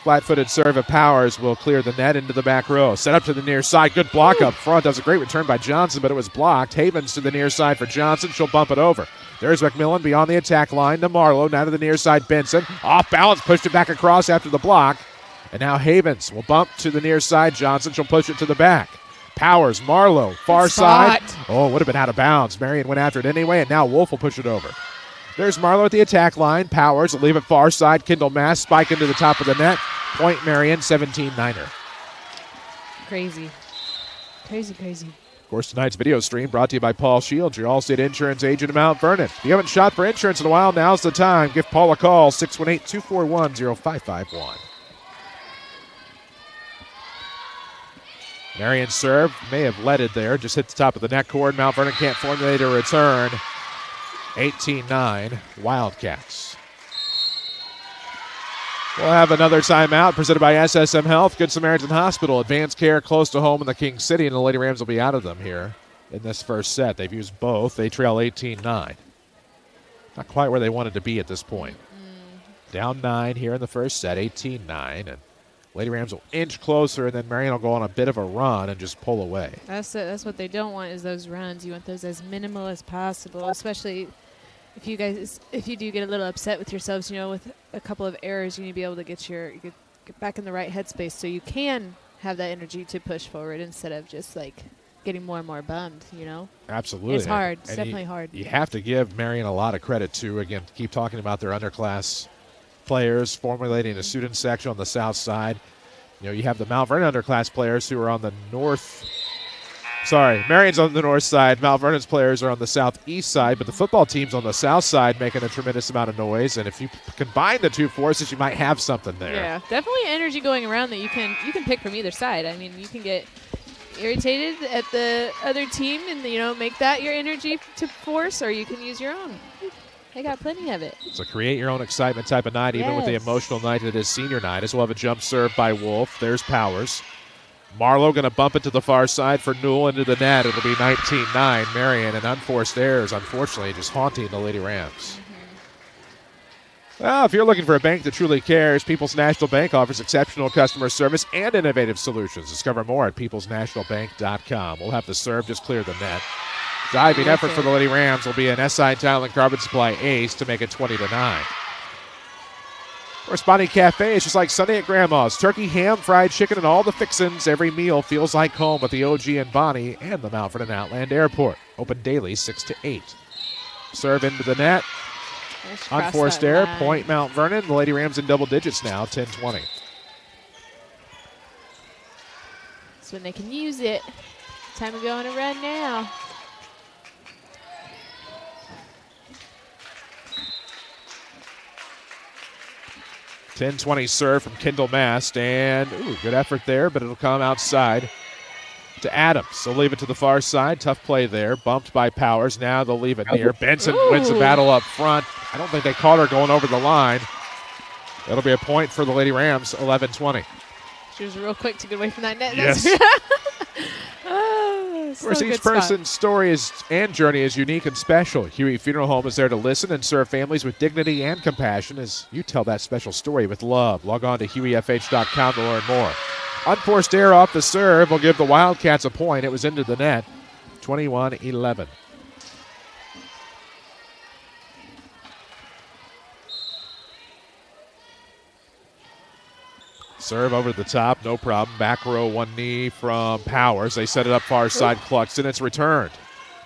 flat-footed serve of Powers will clear the net into the back row. Set up to the near side. Good block up front. That was a great return by Johnson, but it was blocked. Havens to the near side for Johnson. She'll bump it over. There's McMillan beyond the attack line to Marlowe. Now to the near side, Benson. Off balance, pushed it back across after the block. And now Havens will bump to the near side. Johnson, she'll push it to the back. Powers, Marlowe, far side. Oh, would have been out of bounds. Marion went after it anyway, and now Wolf will push it over. There's Marlowe at the attack line. Powers will leave it far side. Kendall Mass spike into the top of the net. Point Marion, 17-9er. Crazy. Crazy. Of course, tonight's video stream brought to you by Paul Shields, your Allstate insurance agent in Mount Vernon. If you haven't shot for insurance in a while, now's the time. Give Paul a call, 618-241-0551. Marion serve, may have led it there, just hit the top of the net cord. Mount Vernon can't formulate a return. 18-9, Wildcats. We'll have another timeout presented by SSM Health, Good Samaritan Hospital. Advanced care close to home in the King City, and the Lady Rams will be out of them here in this first set. They've used both. They trail 18-9. Not quite where they wanted to be at this point. Down 9 here in the first set, 18-9. And Lady Rams will inch closer, and then Marion will go on a bit of a run and just pull away. That's what they don't want is those runs. You want those as minimal as possible, especially if you do get a little upset with yourselves, with a couple of errors, you need to be able to get back in the right headspace so you can have that energy to push forward instead of just like getting more and more bummed, Absolutely. It's hard. It's and definitely hard. You have to give Marion a lot of credit, too. Again, keep talking about their underclass players, formulating a student section on the south side. You have the Mount Vernon underclass players who are on the north. Sorry, Marion's on the north side. Mount Vernon's players are on the southeast side, but the football team's on the south side making a tremendous amount of noise. And if you combine the two forces, you might have something there. Yeah, definitely energy going around that you can pick from either side. I mean, you can get irritated at the other team and, make that your energy to force, or you can use your own. They got plenty of it. So create your own excitement type of night, even with the emotional night that is senior night, as we'll have a jump serve by Wolf. There's Powers. Marlowe going to bump it to the far side for Newell into the net. It'll be 19-9. Marion, and unforced errors, unfortunately, just haunting the Lady Rams. Well, if you're looking for a bank that truly cares, People's National Bank offers exceptional customer service and innovative solutions. Discover more at peoplesnationalbank.com. We'll have the serve just clear the net. Diving effort for the Lady Rams will be an SI Tile and Carbon Supply ace to make it 20-9. Of course, Bonnie Cafe is just like Sunday at Grandma's. Turkey, ham, fried chicken, and all the fixins. Every meal feels like home with the OG and Bonnie and the Mount Vernon Outland Airport. Open daily 6 to 8. Serve into the net. Unforced error. Point Mount Vernon. The Lady Rams in double digits now, 10-20. That's when they can use it. Time to go on a run now. .10-20 serve from Kendall Mast, and good effort there, but it'll come outside to Adams. They'll leave it to the far side. Tough play there. Bumped by Powers. Now they'll leave it near. Benson wins the battle up front. I don't think they caught her going over the line. It'll be a point for the Lady Rams, 11-20. She was real quick to get away from that net. Yes. Of course, each person's story and journey is unique and special. Huey Funeral Home is there to listen and serve families with dignity and compassion as you tell that special story with love. Log on to hueyfh.com to learn more. Unforced error off the serve will give the Wildcats a point. It was into the net, 21-11. Serve over the top, no problem. Back row, one knee from Powers. They set it up far side, Cluxton. It's returned.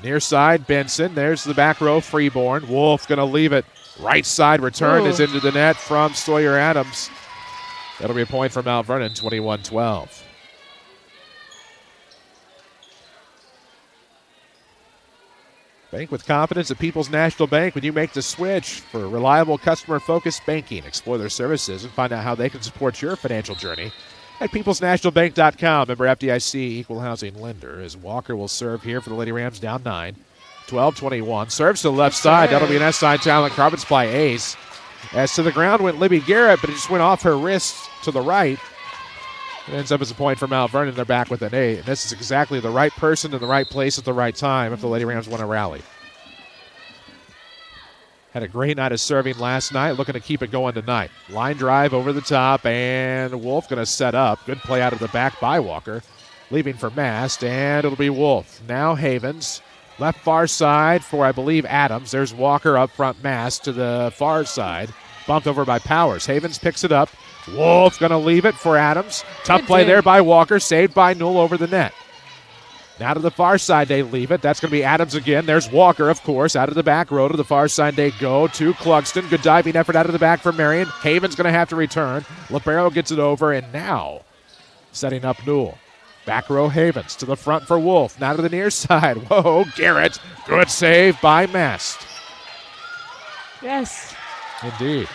Near side, Benson. There's the back row, Freeborn. Wolf going to leave it. Right side return is into the net from Sawyer Adams. That'll be a point for Mount Vernon, 21-12. Bank with confidence at People's National Bank when you make the switch for reliable customer-focused banking. Explore their services and find out how they can support your financial journey at peoplesnationalbank.com. Member FDIC, equal housing lender, as Walker will serve here for the Lady Rams down 9. 12-21. Serves to the left side. That'll be an S-side talent. Carbon Supply ace. As to the ground went Libby Garrett, but it just went off her wrist to the right. It ends up as a point for Mount Vernon. They're back with an 8. And this is exactly the right person in the right place at the right time if the Lady Rams want to rally. Had a great night of serving last night, looking to keep it going tonight. Line drive over the top, and Wolf going to set up. Good play out of the back by Walker. Leaving for Mast, and it'll be Wolf. Now Havens. Left far side for, I believe, Adams. There's Walker up front, Mast to the far side. Bumped over by Powers. Havens picks it up. Wolf going to leave it for Adams. Tough play there by Walker. Saved by Newell over the net. Now to the far side they leave it. That's going to be Adams again. There's Walker, of course. Out of the back row to the far side they go to Clugston. Good diving effort out of the back for Marion. Haven's going to have to return. Libero gets it over, and now setting up Newell. Back row Havens to the front for Wolf. Now to the near side. Whoa, Garrett. Good save by Mast. Yes. Indeed.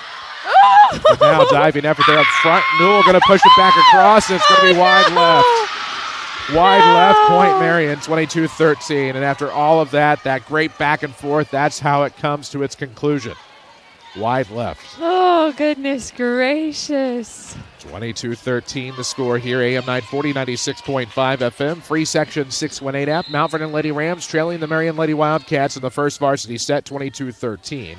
But now diving effort there up front. Newell going to push it back across, and it's going to be wide left. Wide left, point Marion, 22-13. And after all of that great back and forth, that's how it comes to its conclusion. Wide left. Oh, goodness gracious. 22-13 the score here. AM 940, 96.5 FM. Free Section 618 app. Mount Vernon Lady Rams trailing the Marion Lady Wildcats in the first varsity set, 22-13.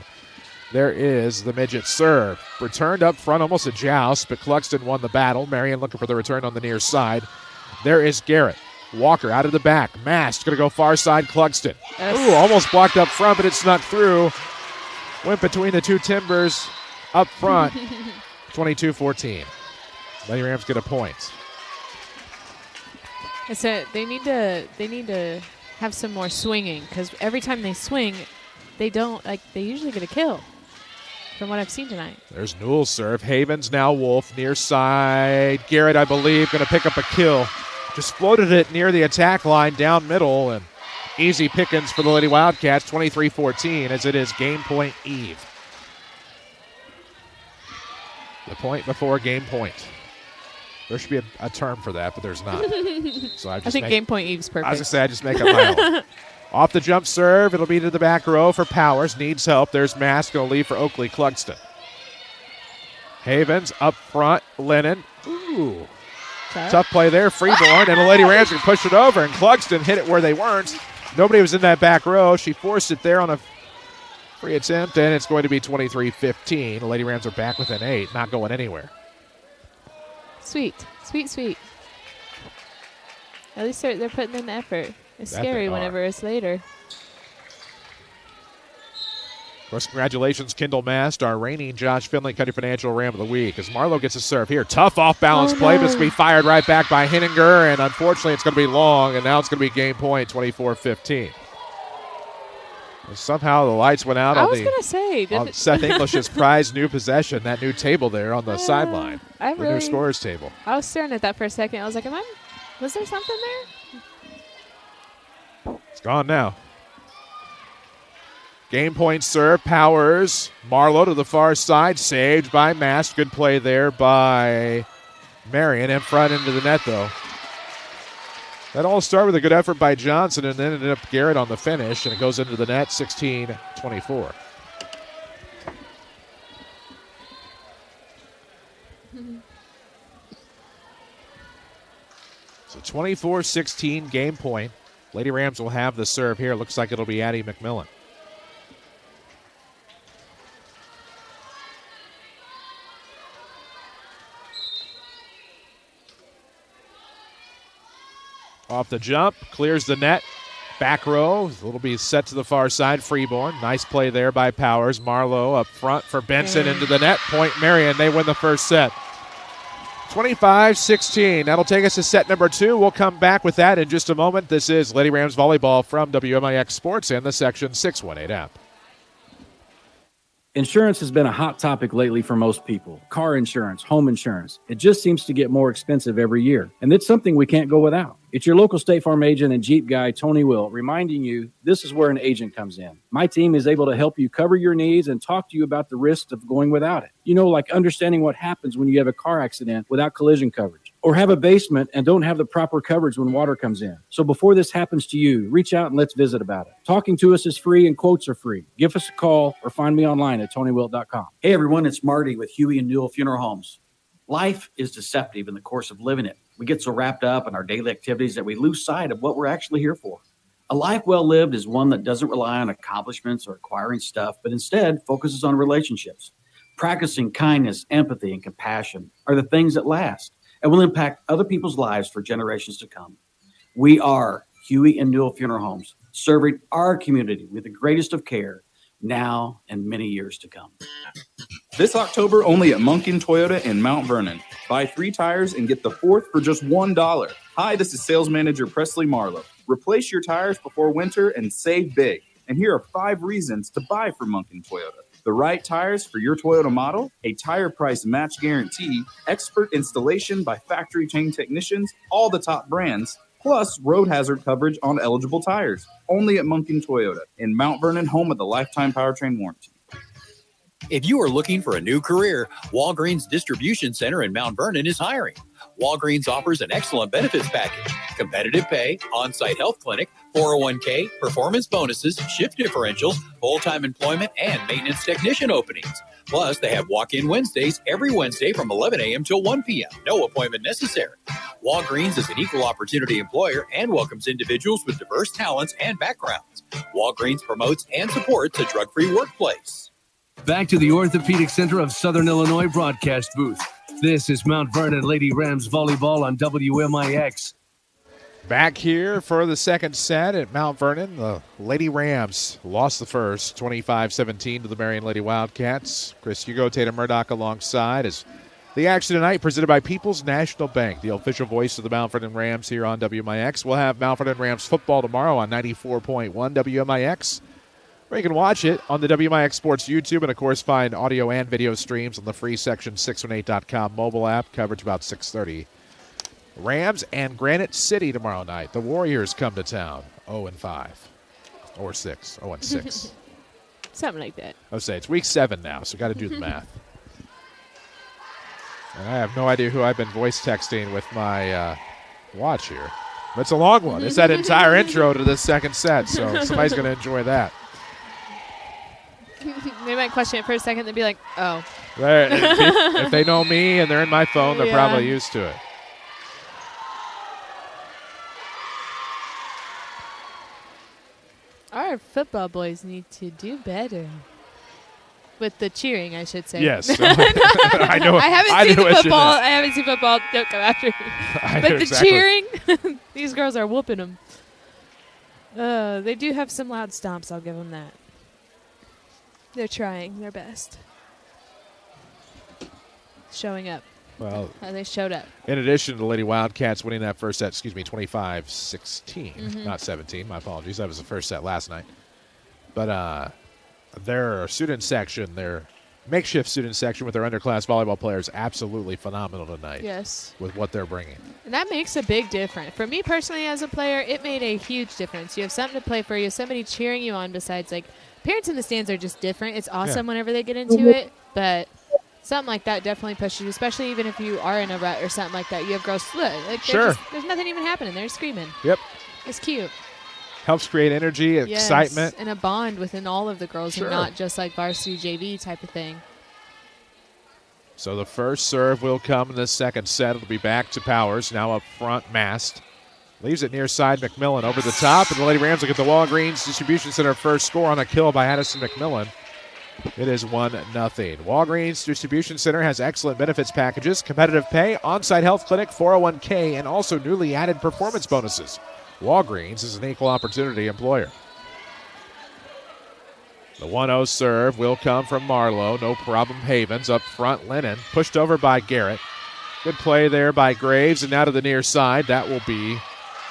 There is the midget serve. Returned up front, almost a joust, but Cluxton won the battle. Marion looking for the return on the near side. There is Garrett. Walker out of the back. Mast going to go far side, Clugston. Ooh, almost blocked up front, but it snuck through. Went between the two timbers up front. 22-14. Lady Rams get a point. I said they need to have some more swinging, because every time they swing, they usually get a kill. from what I've seen tonight. There's Newell's serve. Havens now Wolf near side. Garrett, I believe, going to pick up a kill. Just floated it near the attack line down middle, and easy pickings for the Lady Wildcats, 23-14, as it is game point Eve. The point before game point. There should be a term for that, but there's not. So I think game point Eve's perfect. I was going to say, I just make up my own. Off the jump serve, it'll be to the back row for Powers. Needs help. There's Mask, going to leave for Oakley Clugston. Havens up front. Lennon. Ooh. Tough play there. Freeborn, and the Lady Rams can push it over, and Clugston hit it where they weren't. Nobody was in that back row. She forced it there on a free attempt, and it's going to be 23-15. The Lady Rams are back within 8, not going anywhere. Sweet. At least they're putting in the effort. It's scary whenever it's later. Of course, congratulations, Kendall Mast, our reigning Josh Finley Country Financial Ram of the Week. As Marlowe gets a serve here. Tough off-balance play, but it's going to be fired right back by Henninger, and unfortunately it's going to be long, and now it's going to be game point, 24-15. Somehow the lights went out on Seth English's prized new possession, that new table there on the sideline, the new scorers table. I was staring at that for a second. I was like, was there something there? It's gone now. Game point serve, Powers. Marlowe to the far side, saved by Mast. Good play there by Marion, in front into the net, though. That all started with a good effort by Johnson, and then ended up Garrett on the finish, and it goes into the net, 16-24. So 24-16 game point. Lady Rams will have the serve here. Looks like it'll be Addie McMillan. Off the jump, clears the net. Back row, it'll be set to the far side. Freeborn, nice play there by Powers. Marlowe up front for Benson into the net. Point Marion, they win the first set. 25-16. That'll take us to set number 2. We'll come back with that in just a moment. This is Lady Rams Volleyball from WMIX Sports and the Section 618 app. Insurance has been a hot topic lately for most people. Car insurance, home insurance. It just seems to get more expensive every year, and it's something we can't go without. It's your local State Farm agent and Jeep guy, Tony Will, reminding you this is where an agent comes in. My team is able to help you cover your needs and talk to you about the risks of going without it. You know, like understanding what happens when you have a car accident without collision coverage, or have a basement and don't have the proper coverage when water comes in. So before this happens to you, reach out and let's visit about it. Talking to us is free and quotes are free. Give us a call or find me online at TonyWilt.com. Hey everyone, it's Marty with Huey and Newell Funeral Homes. Life is deceptive in the course of living it. We get so wrapped up in our daily activities that we lose sight of what we're actually here for. A life well lived is one that doesn't rely on accomplishments or acquiring stuff, but instead focuses on relationships. Practicing kindness, empathy, and compassion are the things that last and will impact other people's lives for generations to come. We are Huey and Newell Funeral Homes, serving our community with the greatest of care now and many years to come. This October, only at Munkin Toyota in Mount Vernon. Buy 3 tires and get the 4th for just $1. Hi, this is Sales Manager Presley Marlowe. Replace your tires before winter and save big. And here are 5 reasons to buy from Munkin Toyota. The right tires for your Toyota model, a tire price match guarantee, expert installation by factory chain technicians, all the top brands, plus road hazard coverage on eligible tires. Only at Munkin Toyota in Mount Vernon, home of the lifetime powertrain warranty. If you are looking for a new career, Walgreens Distribution Center in Mount Vernon is hiring. Walgreens offers an excellent benefits package, competitive pay, on-site health clinic, 401k, performance bonuses, shift differentials, full-time employment, and maintenance technician openings. Plus, they have walk-in Wednesdays every Wednesday from 11 a.m. till 1 p.m. No appointment necessary. Walgreens is an equal opportunity employer and welcomes individuals with diverse talents and backgrounds. Walgreens promotes and supports a drug-free workplace. Back to the Orthopedic Center of Southern Illinois broadcast booth. This is Mount Vernon Lady Rams Volleyball on WMIX. Back here for the second set at Mount Vernon. The Lady Rams lost the first, 25-17 to the Marion Lady Wildcats. Chris Hugo, Tatum Murdoch alongside as the action tonight presented by People's National Bank, the official voice of the Mount Vernon Rams here on WMIX. We'll have Mount Vernon Rams football tomorrow on 94.1 WMIX. Or you can watch it on the WMIX Sports YouTube and, of course, find audio and video streams on the free Section618.com mobile app. Coverage about 6:30. Rams and Granite City tomorrow night. The Warriors come to town 0-5. Or 6. 0-6. Something like that. I would say it's week 7 now, so got to do the math. And I have no idea who I've been voice texting with my watch here. But it's a long one. It's that entire intro to this second set, so somebody's going to enjoy that. They might question it for a second. They'd be like, oh. If they know me and they're in my phone, they're probably used to it. Our football boys need to do better. With the cheering, I should say. Yes. I know. I haven't seen football. Don't come after me. But the cheering, these girls are whooping them. They do have some loud stomps. I'll give them that. They're trying their best. Showing up. Well, they showed up. In addition to the Lady Wildcats winning that first set, 25-16, not 17. My apologies. That was the first set last night. But their student section, their makeshift student section with their underclass volleyball players, absolutely phenomenal tonight. Yes. With what they're bringing. And that makes a big difference. For me personally as a player, it made a huge difference. You have something to play for. You have somebody cheering you on besides, like, parents in the stands are just different. It's awesome whenever they get into it, but something like that definitely pushes you, especially even if you are in a rut or something like that. You have girls, look, like there's nothing even happening. They're screaming. Yep. It's cute. Helps create energy, excitement. And a bond within all of the girls and not just like varsity JV type of thing. So the first serve will come in the second set. It'll be back to Powers, now up front, Mast. Leaves it near side McMillan over the top, and the Lady Rams will get the Walgreens Distribution Center first score on a kill by Addison McMillan. It is 1-0. Walgreens Distribution Center has excellent benefits packages, competitive pay, on-site health clinic, 401k, and also newly added performance bonuses. Walgreens is an equal opportunity employer. The 1-0 serve will come from Marlowe. No problem. Havens up front. Lennon pushed over by Garrett. Good play there by Graves, and now to the near side. That will be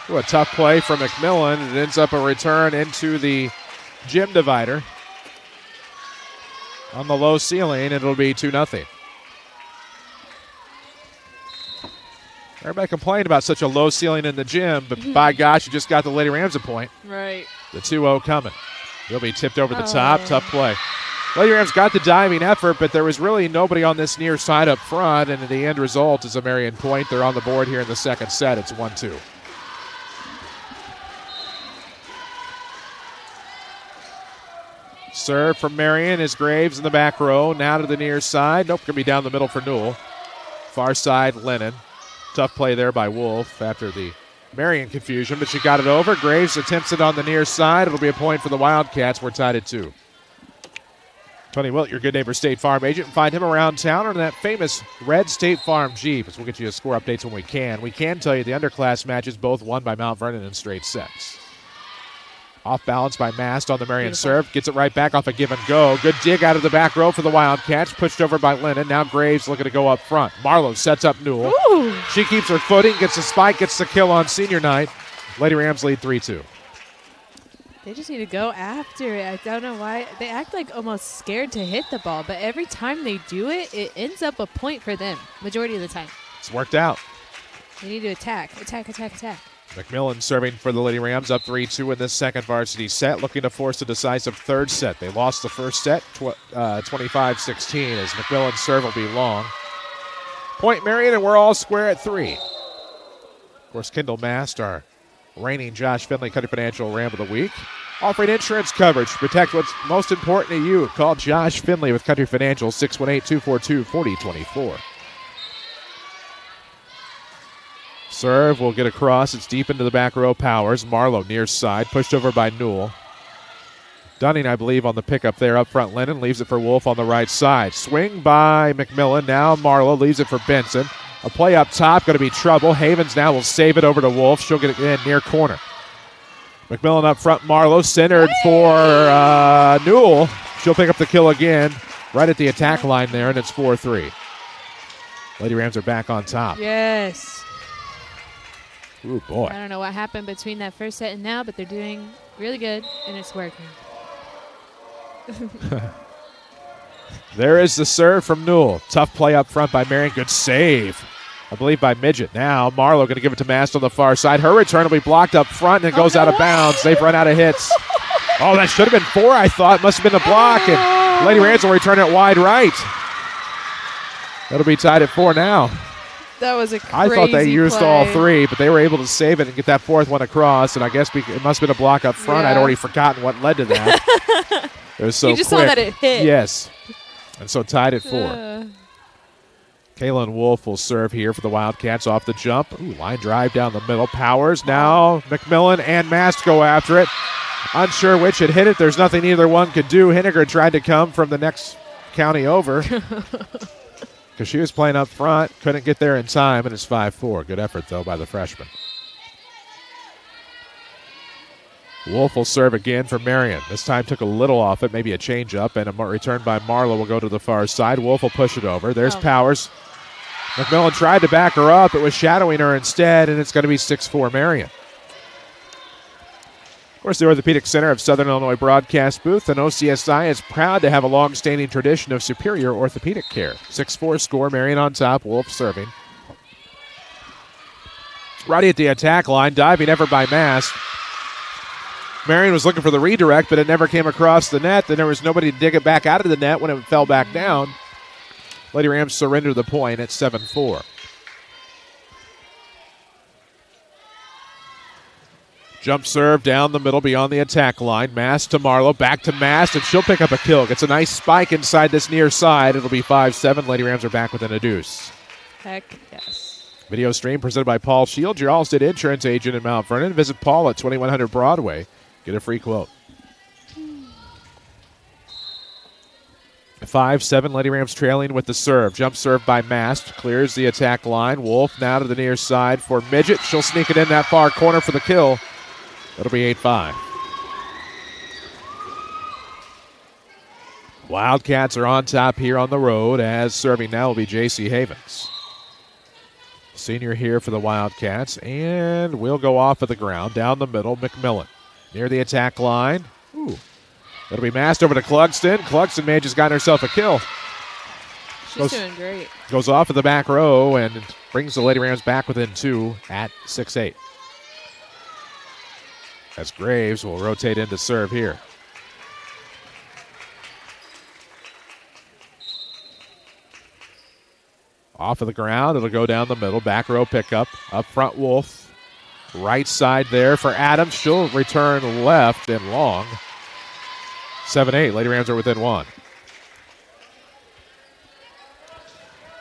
a tough play from McMillan. It ends up a return into the gym divider. On the low ceiling, it'll be 2-0. Everybody complained about such a low ceiling in the gym, but by gosh, you just got the Lady Rams a point. Right. The 2-0 coming. He'll be tipped over the top. Tough play. Lady Rams got the diving effort, but there was really nobody on this near side up front, and the end result is a Marion point. They're on the board here in the second set. It's 1-2. Serve from Marion is Graves in the back row. Now to the near side. Nope, going to be down the middle for Newell. Far side, Lennon. Tough play there by Wolf after the Marion confusion, but she got it over. Graves attempts it on the near side. It'll be a point for the Wildcats. We're tied at 2. Tony Wilt, your good neighbor State Farm agent. Find him around town or in that famous red State Farm Jeep. We'll get you score updates when we can. We can tell you the underclass matches both won by Mount Vernon in straight sets. Off balance by Mast on the Marion serve. Gets it right back off a give and go. Good dig out of the back row for the Wildcats. Pushed over by Lennon. Now Graves looking to go up front. Marlowe sets up Newell. Ooh. She keeps her footing, gets the spike, gets the kill on senior night. Lady Rams lead 3-2. They just need to go after it. I don't know why. They act like almost scared to hit the ball, but every time they do it, it ends up a point for them, majority of the time. It's worked out. They need to attack. McMillan serving for the Lady Rams, up 3-2 in this second varsity set, looking to force a decisive third set. They lost the first set, 25-16, as McMillan's serve will be long. Point Marion, and we're all square at 3. Of course, Kendall Mast, our reigning Josh Finley Country Financial Ram of the Week, offering insurance coverage to protect what's most important to you. Call Josh Finley with Country Financial, 618-242-4024. Serve will get across. It's deep into the back row. Powers. Marlowe near side. Pushed over by Newell. Dunning, I believe, on the pickup there up front. Lennon leaves it for Wolf on the right side. Swing by McMillan. Now Marlowe leaves it for Benson. A play up top. Going to be trouble. Havens now will save it over to Wolf. She'll get it in near corner. McMillan up front. Marlowe centered for Newell. She'll pick up the kill again right at the attack line there, and it's 4-3. Lady Rams are back on top. Yes. Ooh, boy. I don't know what happened between that first set and now, but they're doing really good, and it's working. There is the serve from Newell. Tough play up front by Marion. Good save, I believe, by Midget. Now Marlowe going to give it to Mast on the far side. Her return will be blocked up front and it goes out of bounds. They've run out of hits. Oh, that should have been 4, I thought. Must have been a block. And Lady Rams will return it wide right. That'll be tied at 4 now. That was a crazy I thought they used play. all 3, but they were able to save it and get that 4th one across. And I guess it must have been a block up front. Yeah. I'd already forgotten what led to that. It was so You just quick. saw that it hit. Yes. And so tied at 4. Kaylin Wolf will serve here for the Wildcats off the jump. Ooh, line drive down the middle. Powers. Now McMillan and Mast go after it. Unsure which had hit it. There's nothing either one could do. Henniger tried to come from the next county over because she was playing up front. Couldn't get there in time, and it's 5-4. Good effort, though, by the freshman. Wolf will serve again for Marion. This time took a little off it, maybe a change-up, and a return by Marlowe will go to the far side. Wolf will push it over. There's Powers. McMillan tried to back her up. It was shadowing her instead, and it's going to be 6-4 Marion. Of course, the Orthopedic Center of Southern Illinois broadcast booth and OCSI is proud to have a long-standing tradition of superior orthopedic care. 6-4 score, Marion on top, Wolf serving. Roddy at the attack line, diving effort by Mast. Marion was looking for the redirect, but it never came across the net. Then there was nobody to dig it back out of the net when it fell back down. Lady Rams surrender the point at 7-4. Jump serve down the middle beyond the attack line. Mast to Marlowe, back to Mast, and she'll pick up a kill. Gets a nice spike inside this near side. It'll be 5-7. Lady Rams are back within a deuce. Heck yes. Video stream presented by Paul Shields, your Allstate insurance agent in Mount Vernon. Visit Paul at 2100 Broadway. Get a free quote. 5-7, Lady Rams trailing with the serve. Jump serve by Mast. Clears the attack line. Wolf now to the near side for Midget. She'll sneak it in that far corner for the kill. It'll be 8-5. Wildcats are on top here on the road, as serving now will be J.C. Havens. Senior here for the Wildcats, and we'll go off of the ground. Down the middle, McMillan. Near the attack line. Ooh. It'll be Mast over to Clugston. Clugston may have just gotten herself a kill. She's doing great. Goes off of the back row and brings the Lady Rams back within 2 at 6-8. As Graves will rotate into serve here. Off of the ground, it'll go down the middle. Back row pickup. Up front, Wolf. Right side there for Adams. She'll return left and long. 7-8. Lady Rams are within 1.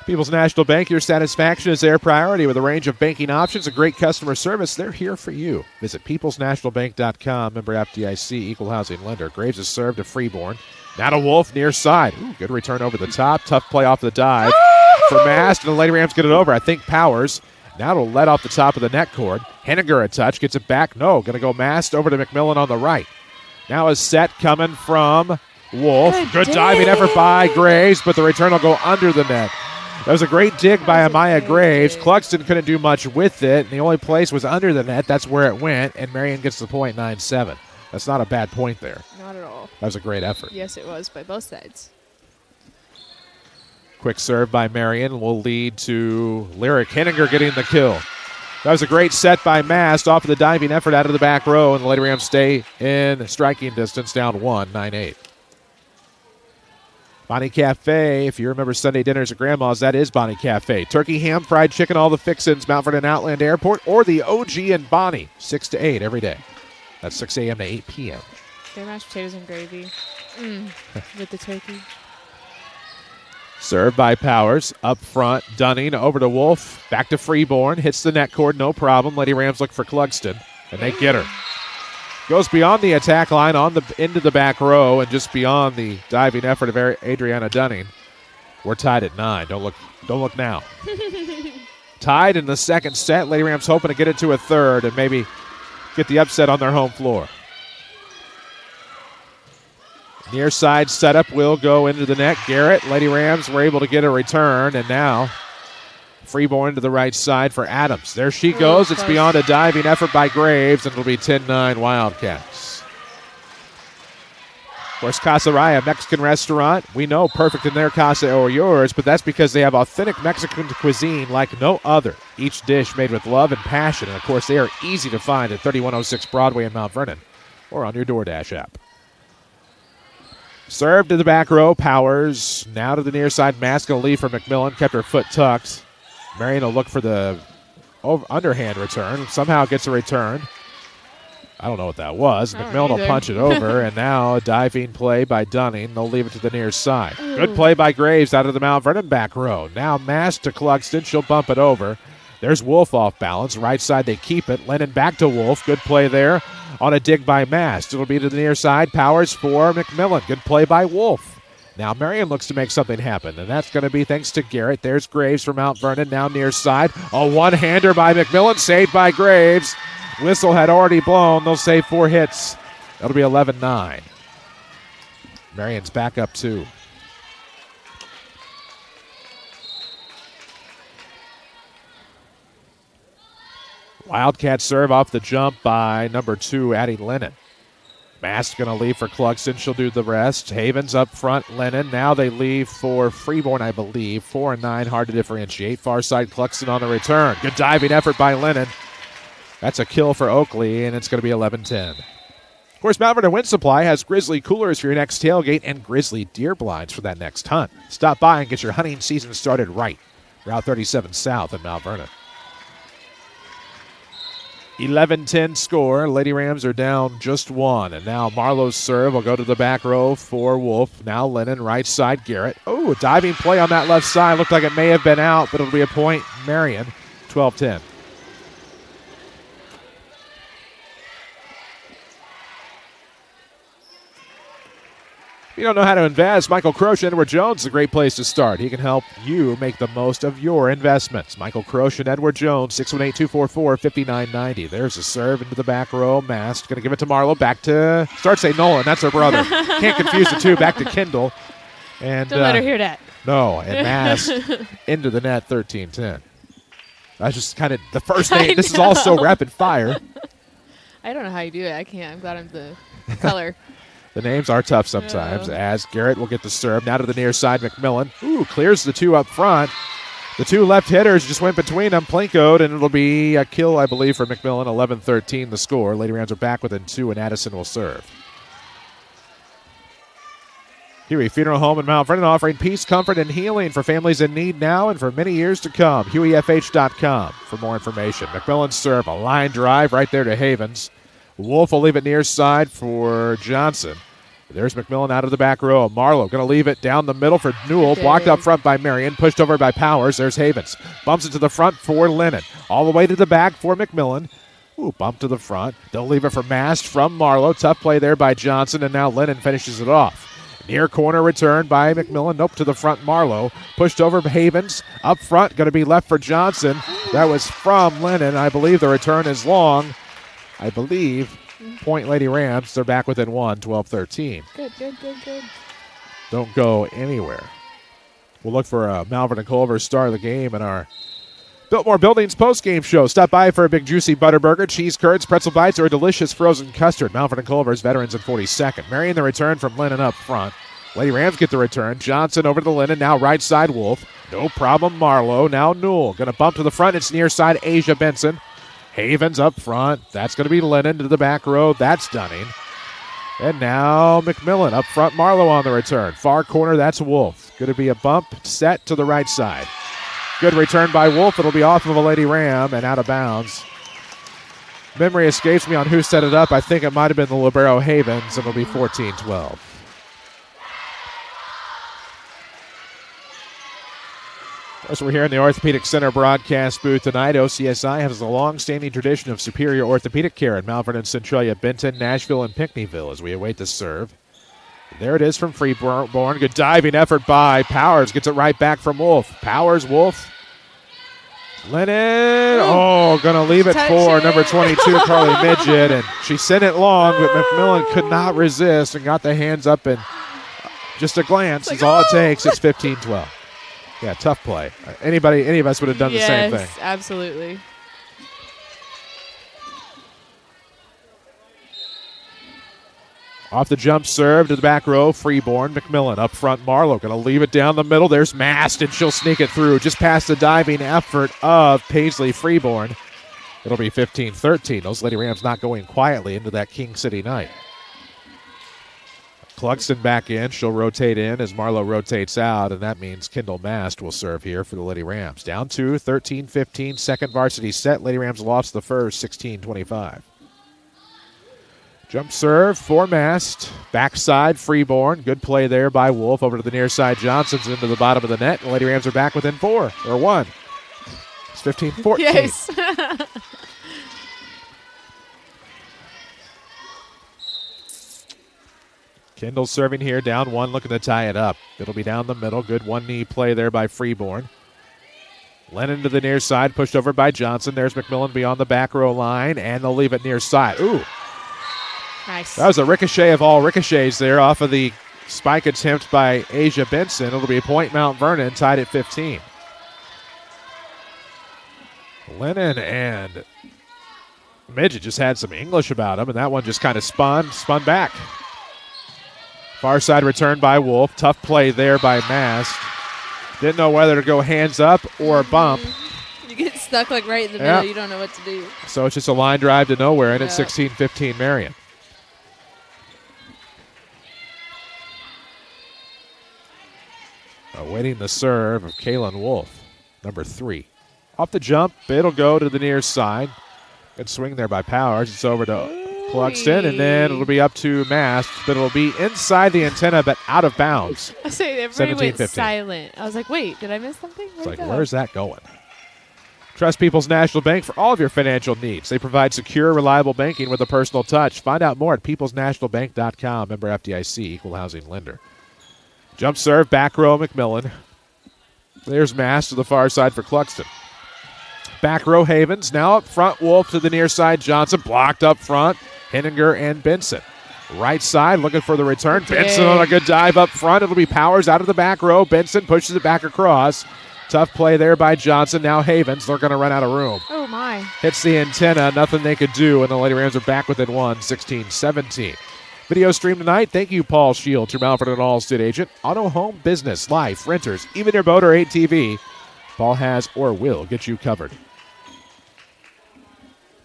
People's National Bank, your satisfaction is their priority with a range of banking options and great customer service. They're here for you. Visit peoplesnationalbank.com. Member FDIC, equal housing lender. Graves is served to Freeborn. Now to Wolf near side. Ooh, good return over the top. Tough play off the dive for Mast, and the Lady Rams get it over. I think Powers. Now it'll let off the top of the net cord. Henniger a touch, gets it back. No, going to go Mast over to McMillan on the right. Now a set coming from Wolf. Good diving effort by Graves, but the return will go under the net. That was a great dig by Amaya Graves. Clugston couldn't do much with it, and the only place was under the net. That's where it went, and Marion gets the point 9-7. That's not a bad point there. Not at all. That was a great effort. Yes, it was by both sides. Quick serve by Marion will lead to Lyric Henninger getting the kill. That was a great set by Mast off of the diving effort out of the back row, and the Lady Rams stay in striking distance, down 1, 9-8. Bonnie Cafe, if you remember Sunday dinners at Grandma's, that is Bonnie Cafe. Turkey, ham, fried chicken, all the fixins, Mount Vernon Outland Airport, or the OG and Bonnie, 6 to 8 every day. That's 6 a.m. to 8 p.m. Their mashed potatoes and gravy with the turkey. Served by Powers. Up front, Dunning over to Wolf. Back to Freeborn. Hits the net cord, no problem. Lady Rams look for Clugston, and they get her. Goes beyond the attack line into the back row and just beyond the diving effort of Adriana Dunning. We're tied at 9. Don't look now. Tied in the second set. Lady Rams hoping to get it to a third and maybe get the upset on their home floor. Near side setup will go into the net. Garrett, Lady Rams were able to get a return, and now Freeborn to the right side for Adams. There she goes. It's beyond a diving effort by Graves, and it'll be 10-9 Wildcats. Of course, Casa Raya, Mexican restaurant. We know perfect in their casa or yours, but that's because they have authentic Mexican cuisine like no other. Each dish made with love and passion. And, of course, they are easy to find at 3106 Broadway in Mount Vernon or on your DoorDash app. Serve to the back row, Powers. Now to the near side, Mask going to leave for McMillan. Kept her foot tucked. Marion will look for the underhand return. Somehow gets a return. I don't know what that was. McMillan will punch it over, and now a diving play by Dunning. They'll leave it to the near side. Ooh. Good play by Graves out of the Mount Vernon back row. Now Mask to Clugston. She'll bump it over. There's Wolf off balance. Right side, they keep it. Lennon back to Wolf. Good play there on a dig by Mast. It'll be to the near side. Powers for McMillan. Good play by Wolf. Now Marion looks to make something happen, and that's going to be thanks to Garrett. There's Graves from Mount Vernon, now near side. A one-hander by McMillan, saved by Graves. Whistle had already blown. They'll save 4 hits. That'll be 11-9. Marion's back up 2. Wildcats serve off the jump by number 2, Addie Lennon. Mask going to leave for Clugston. She'll do the rest. Havens up front. Lennon. Now they leave for Freeborn, I believe. 4 and 9. Hard to differentiate. Far side Clugston on the return. Good diving effort by Lennon. That's a kill for Oakley, and it's going to be 11-10. Of course, Mount Vernon Wind Supply has Grizzly coolers for your next tailgate and Grizzly deer blinds for that next hunt. Stop by and get your hunting season started right. Route 37 South in Mount Vernon. 11-10 score. Lady Rams are down just 1. And now Marlowe's serve will go to the back row for Wolf. Now Lennon, right side, Garrett. Oh, a diving play on that left side. Looked like it may have been out, but it'll be a point. Marion, 12-10. If you don't know how to invest, Michael Croce and Edward Jones is a great place to start. He can help you make the most of your investments. Michael Croce and Edward Jones, 618-244-5990. There's a serve into the back row. Mast going to give it to Marlowe. Back to, start say Nolan. That's her brother. Can't confuse the two. Back to Kendall. And don't let her hear that. No, and Mast into the net, 13-10. That's just kind of the first name. This is also rapid fire. I don't know how you do it. I can't. I'm glad I'm the color. The names are tough sometimes, as Garrett will get the serve. Now to the near side, McMillan. Ooh, clears the 2 up front. The 2 left hitters just went between them, Plinkoed, and it'll be a kill, I believe, for McMillan. 11-13 the score. Lady Rams are back within 2, and Addison will serve. Huey Funeral Home in Mount Vernon offering peace, comfort, and healing for families in need now and for many years to come. HueyFH.com for more information. McMillan's serve, a line drive right there to Havens. Wolf will leave it near side for Johnson. There's McMillan out of the back row. Marlowe going to leave it down the middle for Newell. Blocked up front by Marion. Pushed over by Powers. There's Havens. Bumps it to the front for Lennon. All the way to the back for McMillan. Ooh, bump to the front. They'll leave it for Mast from Marlowe. Tough play there by Johnson, and now Lennon finishes it off. Near corner return by McMillan. Nope, to the front Marlowe. Pushed over Havens. Up front, going to be left for Johnson. That was from Lennon. I believe the return is long. I believe, point Lady Rams. They're back within 1, 12-13. Good. Don't go anywhere. We'll look for Malvern and Culver's star of the game in our Biltmore Buildings post-game show. Stop by for a big juicy Butterburger, cheese curds, pretzel bites, or a delicious frozen custard. Malvern and Culver's veterans in 42nd. Marion the return from Lennon up front. Lady Rams get the return. Johnson over to the Lennon. Now right side Wolf. No problem Marlowe. Now Newell. Going to bump to the front. It's near side Asia Benson. Havens up front. That's going to be Lennon to the back row. That's Dunning. And now McMillan up front. Marlowe on the return. Far corner. That's Wolf. Going to be a bump set to the right side. Good return by Wolf. It'll be off of a Lady Ram and out of bounds. Memory escapes me on who set it up. I think it might have been the libero Havens. It'll be 14-12. As we're here in the Orthopedic Center broadcast booth tonight, OCSI has a long-standing tradition of superior orthopedic care in Mount Vernon, Centralia, Benton, Nashville, and Pinckneyville as we await the serve. There it is from Freeborn. Good diving effort by Powers. Gets it right back from Wolf. Powers, Wolf. Lennon. Oh, going to leave it for number 22, Carly Midget. And she sent it long, but McMillan could not resist and got the hands up, and just a glance is all it takes. It's 15-12. Yeah, tough play. Any of us would have done the same thing. Yes, absolutely. Off the jump serve to the back row, Freeborn. McMillan up front, Marlowe going to leave it down the middle. There's Mast, and she'll sneak it through just past the diving effort of Paisley Freeborn. It'll be 15-13. Those Lady Rams not going quietly into that King City night. Clugston back in. She'll rotate in as Marlowe rotates out, and that means Kendall Mast will serve here for the Lady Rams. Down 2, 13-15, second varsity set. Lady Rams lost the first, 16-25. Jump serve for Mast. Backside, Freeborn. Good play there by Wolf. Over to the near side, Johnson's into the bottom of the net. The Lady Rams are back within 4, or 1. It's 15-14. Yes. Kendall serving here, down 1, looking to tie it up. It'll be down the middle. Good one-knee play there by Freeborn. Lennon to the near side, pushed over by Johnson. There's McMillan beyond the back row line, and they'll leave it near side. Ooh. Nice. That was a ricochet of all ricochets there off of the spike attempt by Asia Benson. It'll be a point Mount Vernon, tied at 15. Lennon and Midget just had some English about him, and that one just kind of spun back. Far side return by Wolf. Tough play there by Mast. Didn't know whether to go hands up or bump. You get stuck like right in the middle. You don't know what to do. So it's just a line drive to nowhere, and it's 16-15 Marion. Awaiting the serve of Kaylin Wolf, number 3. Off the jump, it'll go to the near side. Good swing there by Powers. It's over to Clugston, and then it'll be up to Mast, but it'll be inside the antenna, but out of bounds. I say everybody went silent. I was like, wait, did I miss something? It's like, where's that going? Trust People's National Bank for all of your financial needs. They provide secure, reliable banking with a personal touch. Find out more at peoplesnationalbank.com. Member FDIC, equal housing lender. Jump serve, back row, McMillan. There's Mast to the far side for Clugston. Back row, Havens. Now up front, Wolf to the near side. Johnson blocked up front. Henninger and Benson. Right side, looking for the return. Okay. Benson on a good dive up front. It'll be Powers out of the back row. Benson pushes it back across. Tough play there by Johnson. Now Havens. They're going to run out of room. Oh, my. Hits the antenna. Nothing they could do, and the Lady Rams are back within 1, 16-17. Video stream tonight. Thank you, Paul Shields, your Mount Vernon All-State agent. Auto, home, business, life, renters, even your boat or ATV. Paul has or will get you covered.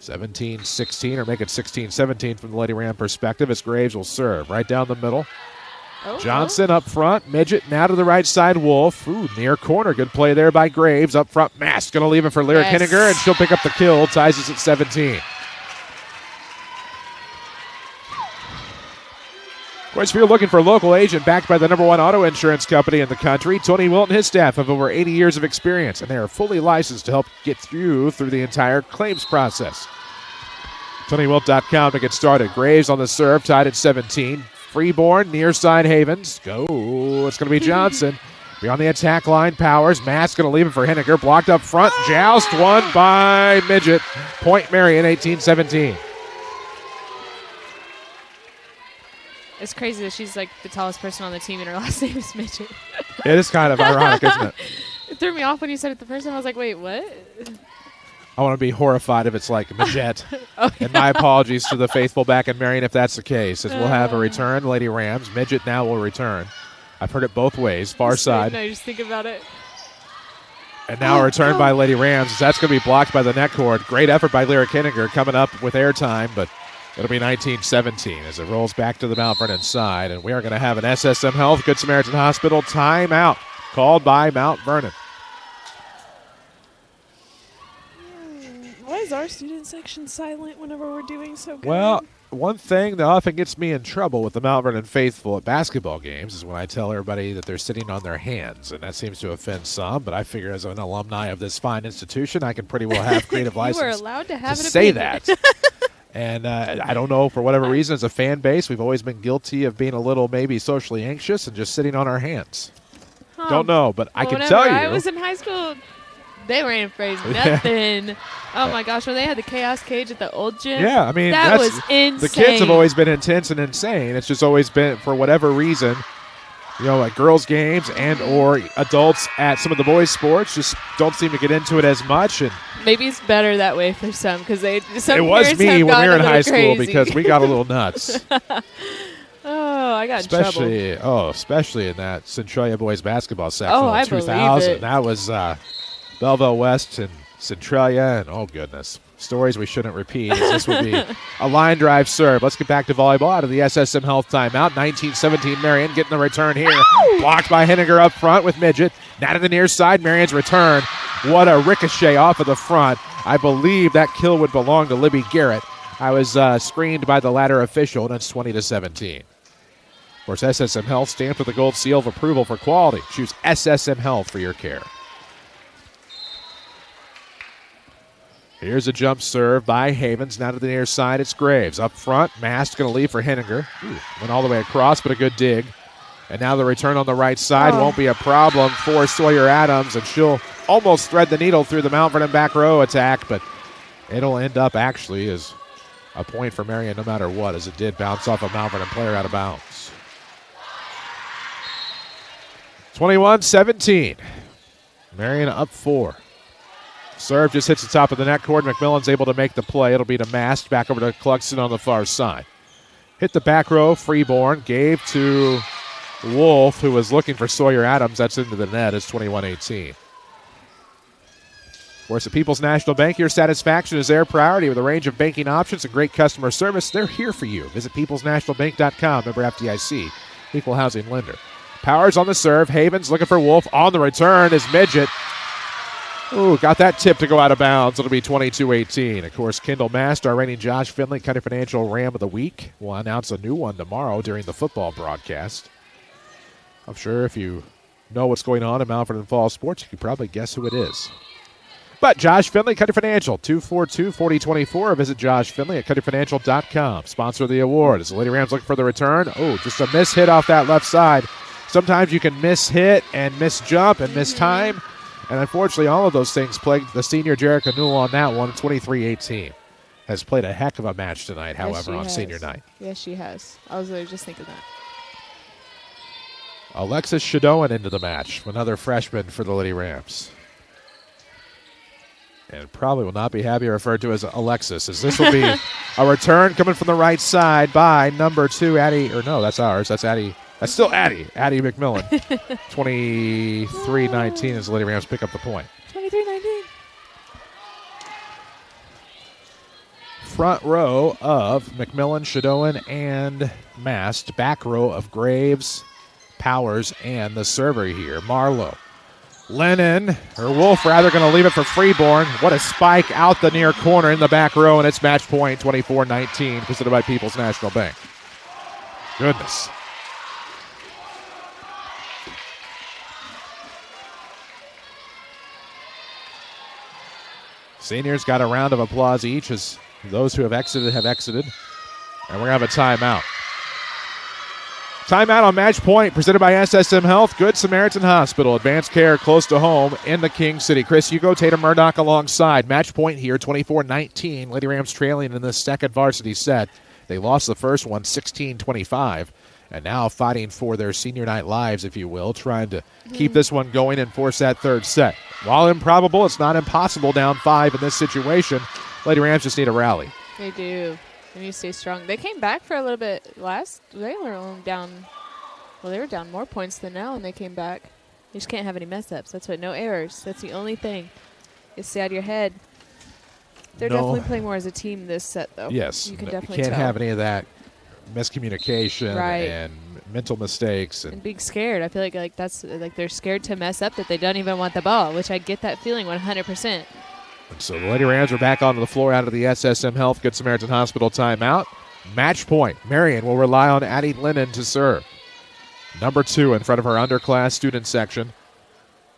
17-16, or make it 16-17 from the Lady Ram perspective, as Graves will serve right down the middle. Johnson up front. Midget now to the right side. Wolf. Ooh, near corner. Good play there by Graves. Up front, Mast going to leave it for Lyric Henninger, and she'll pick up the kill. Ties us at 17. Of course, if you're looking for a local agent backed by the #1 auto insurance company in the country, Tony Wilt and his staff have over 80 years of experience, and they are fully licensed to help get you through the entire claims process. TonyWilt.com to get started. Graves on the serve, tied at 17. Freeborn, near side Havens. Go. It's going to be Johnson. Beyond the attack line, Powers. Mast going to leave it for Henninger. Blocked up front. Joust won by Midget. Point Marion, 18-17. It's crazy that she's like the tallest person on the team and her last name is Midget. It is kind of ironic, isn't it? It threw me off when you said it the first time. I was like, wait, what? I want to be horrified if it's like Midget. Oh, and my apologies to the faithful back in Marion if that's the case, as we'll have a return. Lady Rams. Midget now will return. I've heard it both ways. Far side. No, just think about it. And now a return by Lady Rams. That's going to be blocked by the net cord. Great effort by Lyric Henninger coming up with airtime, but it'll be 19-17 as it rolls back to the Mount Vernon side. And we are going to have an SSM Health Good Samaritan Hospital timeout called by Mount Vernon. Why is our student section silent whenever we're doing so good? Well, one thing that often gets me in trouble with the Mount Vernon faithful at basketball games is when I tell everybody that they're sitting on their hands, and that seems to offend some, but I figure as an alumni of this fine institution, I can pretty well have creative license you are allowed to have an say opinion. that. And I don't know, for whatever reason, as a fan base, we've always been guilty of being a little maybe socially anxious and just sitting on our hands. Don't know, but I can tell you. I was in high school, they weren't afraid of nothing. Oh, my gosh, when they had the Chaos Cage at the old gym. Yeah, I mean, that was insane. The kids have always been intense and insane. It's just always been, for whatever reason, you know, like girls' games and or adults at some of the boys' sports just don't seem to get into it as much. And maybe it's better that way for some, because it was me when we were in high school because we got a little nuts. I got in trouble. Especially in that Centralia boys basketball section Oh, I in believe 2000. it. That was Belleville West and Centralia, and oh goodness, stories we shouldn't repeat. As this would be a line drive serve. Let's get back to volleyball out of the SSM Health timeout. 19-17 Marion getting the return here. Blocked by Henninger up front with Midget. Now to the near side, Marion's return. What a ricochet off of the front. I believe that kill would belong to Libby Garrett. I was screened by the ladder official, and it's 20-17. Of course, SSM Health stamped with the gold seal of approval for quality. Choose SSM Health for your care. Here's a jump serve by Havens. Now to the near side, it's Graves. Up front, Mast going to leave for Henninger. Went all the way across, but a good dig. And now the return on the right side won't be a problem for Sawyer Adams, and she'll almost thread the needle through the Mount Vernon back row attack, but it'll end up actually as a point for Marion no matter what, as it did bounce off a Mount Vernon player out of bounds. 21-17. Marion up 4. Serve just hits the top of the net cord. McMillan's able to make the play. It'll be to Mast. Back over to Cluxton on the far side. Hit the back row. Freeborn gave to Wolf, who was looking for Sawyer Adams. That's into the net. It's 21-18. Of course, at People's National Bank, your satisfaction is their priority. With a range of banking options and great customer service, they're here for you. Visit peoplesnationalbank.com. Member FDIC. Equal housing lender. Powers on the serve. Havens looking for Wolf. On the return is Midget. Ooh, got that tip to go out of bounds. It'll be 22-18. Of course, Kendall Mast, our reigning Josh Finley County Financial Ram of the Week, will announce a new one tomorrow during the football broadcast. I'm sure if you know what's going on in Mount Vernon Falls sports, you can probably guess who it is. But Josh Finley, County Financial, 242-4024. Visit Josh Finley at countyfinancial.com. Sponsor of the award. As the Lady Rams looking for the return. Oh, just a miss hit off that left side. Sometimes you can miss hit and miss jump and miss time. And unfortunately, all of ththose things plagued the senior Jerica Newell on that one. 23-18. Has played a heck of a match tonight, however, on senior night. Yes, she has. I was just thinking that. Alexis Shadowan into the match. Another freshman for the Lady Rams. And probably will not be happy referred to as Alexis, as this will be a return coming from the right side by number 2, Addie. Or no, that's ours. That's Addie. That's still Addie McMillan. 23-19 as the Lady Rams pick up the point. 23-19. Front row of McMillan, Shadowan, and Mast. Back row of Graves, Powers, and the server here, Marlowe. Lennon, or Wolf rather, going to leave it for Freeborn. What a spike out the near corner in the back row, and it's match point 24-19, presented by People's National Bank. Goodness. Seniors got a round of applause each as those who have exited have exited. And we're going to have a timeout. Timeout on match point presented by SSM Health, Good Samaritan Hospital. Advanced care close to home in the King City. Chris Hugo, Tatum Murdoch alongside. Match point here, 24-19. Lady Rams trailing in the second varsity set. They lost the first one, 16-25. And now fighting for their senior night lives, if you will, trying to keep this one going and force that third set. While improbable, it's not impossible down 5 in this situation. Lady Rams just need a rally. They do. They need to stay strong. They came back for a little bit last. They were only down. Well, they were down more points than now, and they came back. You just can't have any mess ups. That's what. No errors. That's the only thing. You stay out of your head. They're definitely playing more as a team this set, though. Yes, you can definitely can't tell. have any of that miscommunication and mental mistakes and being scared. I feel like that's like they're scared to mess up, that they don't even want the ball, which I get that feeling 100%. And so the Lady Rams are back onto the floor out of the SSM Health Good Samaritan Hospital timeout. Match point. Marion will rely on Addie Lennon to serve. Number 2 in front of her underclass student section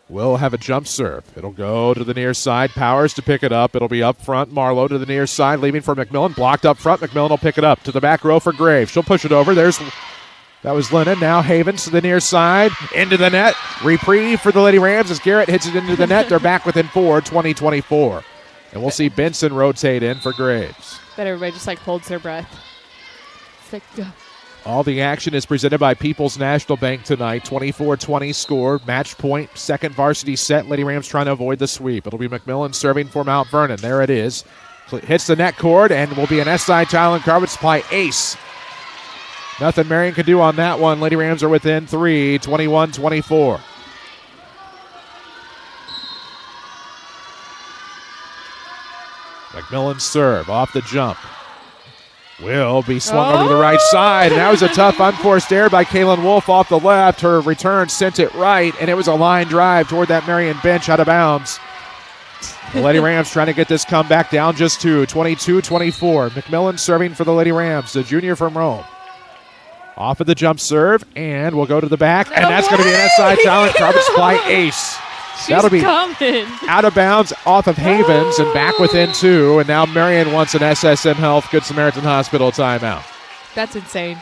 will have a jump serve. It'll go to the near side. Powers to pick it up. It'll be up front. Marlowe to the near side, leaving for McMillan. Blocked up front. McMillan will pick it up to the back row for Graves. She'll push it over. That was Lennon. Now Havens to the near side. Into the net. Reprieve for the Lady Rams as Garrett hits it into the net. They're back within 4, 20-24. And we'll see Benson rotate in for Graves. Bet everybody just holds their breath. It's like, go. All the action is presented by People's National Bank tonight. 24-20 score. Match point. Second varsity set. Lady Rams trying to avoid the sweep. It'll be McMillan serving for Mount Vernon. There it is. Hits the net cord and will be an SI Tile and Carpet Supply ace. Nothing Marion could do on that one. Lady Rams are within 3, 21-24. McMillan's serve off the jump. Will be swung over to the right side. And that was a tough unforced error by Kaylin Wolf off the left. Her return sent it right, and it was a line drive toward that Marion bench out of bounds. The Lady Rams trying to get this comeback down just 2, 22-24. McMillan serving for the Lady Rams, the junior from Rome. Off of the jump serve, and we'll go to the back, and that's going to be an SI challenge. Garbage supply ace. That'll be coming. Out of bounds off of Havens and back within 2, and now Marion wants an SSM Health Good Samaritan Hospital timeout. That's insane.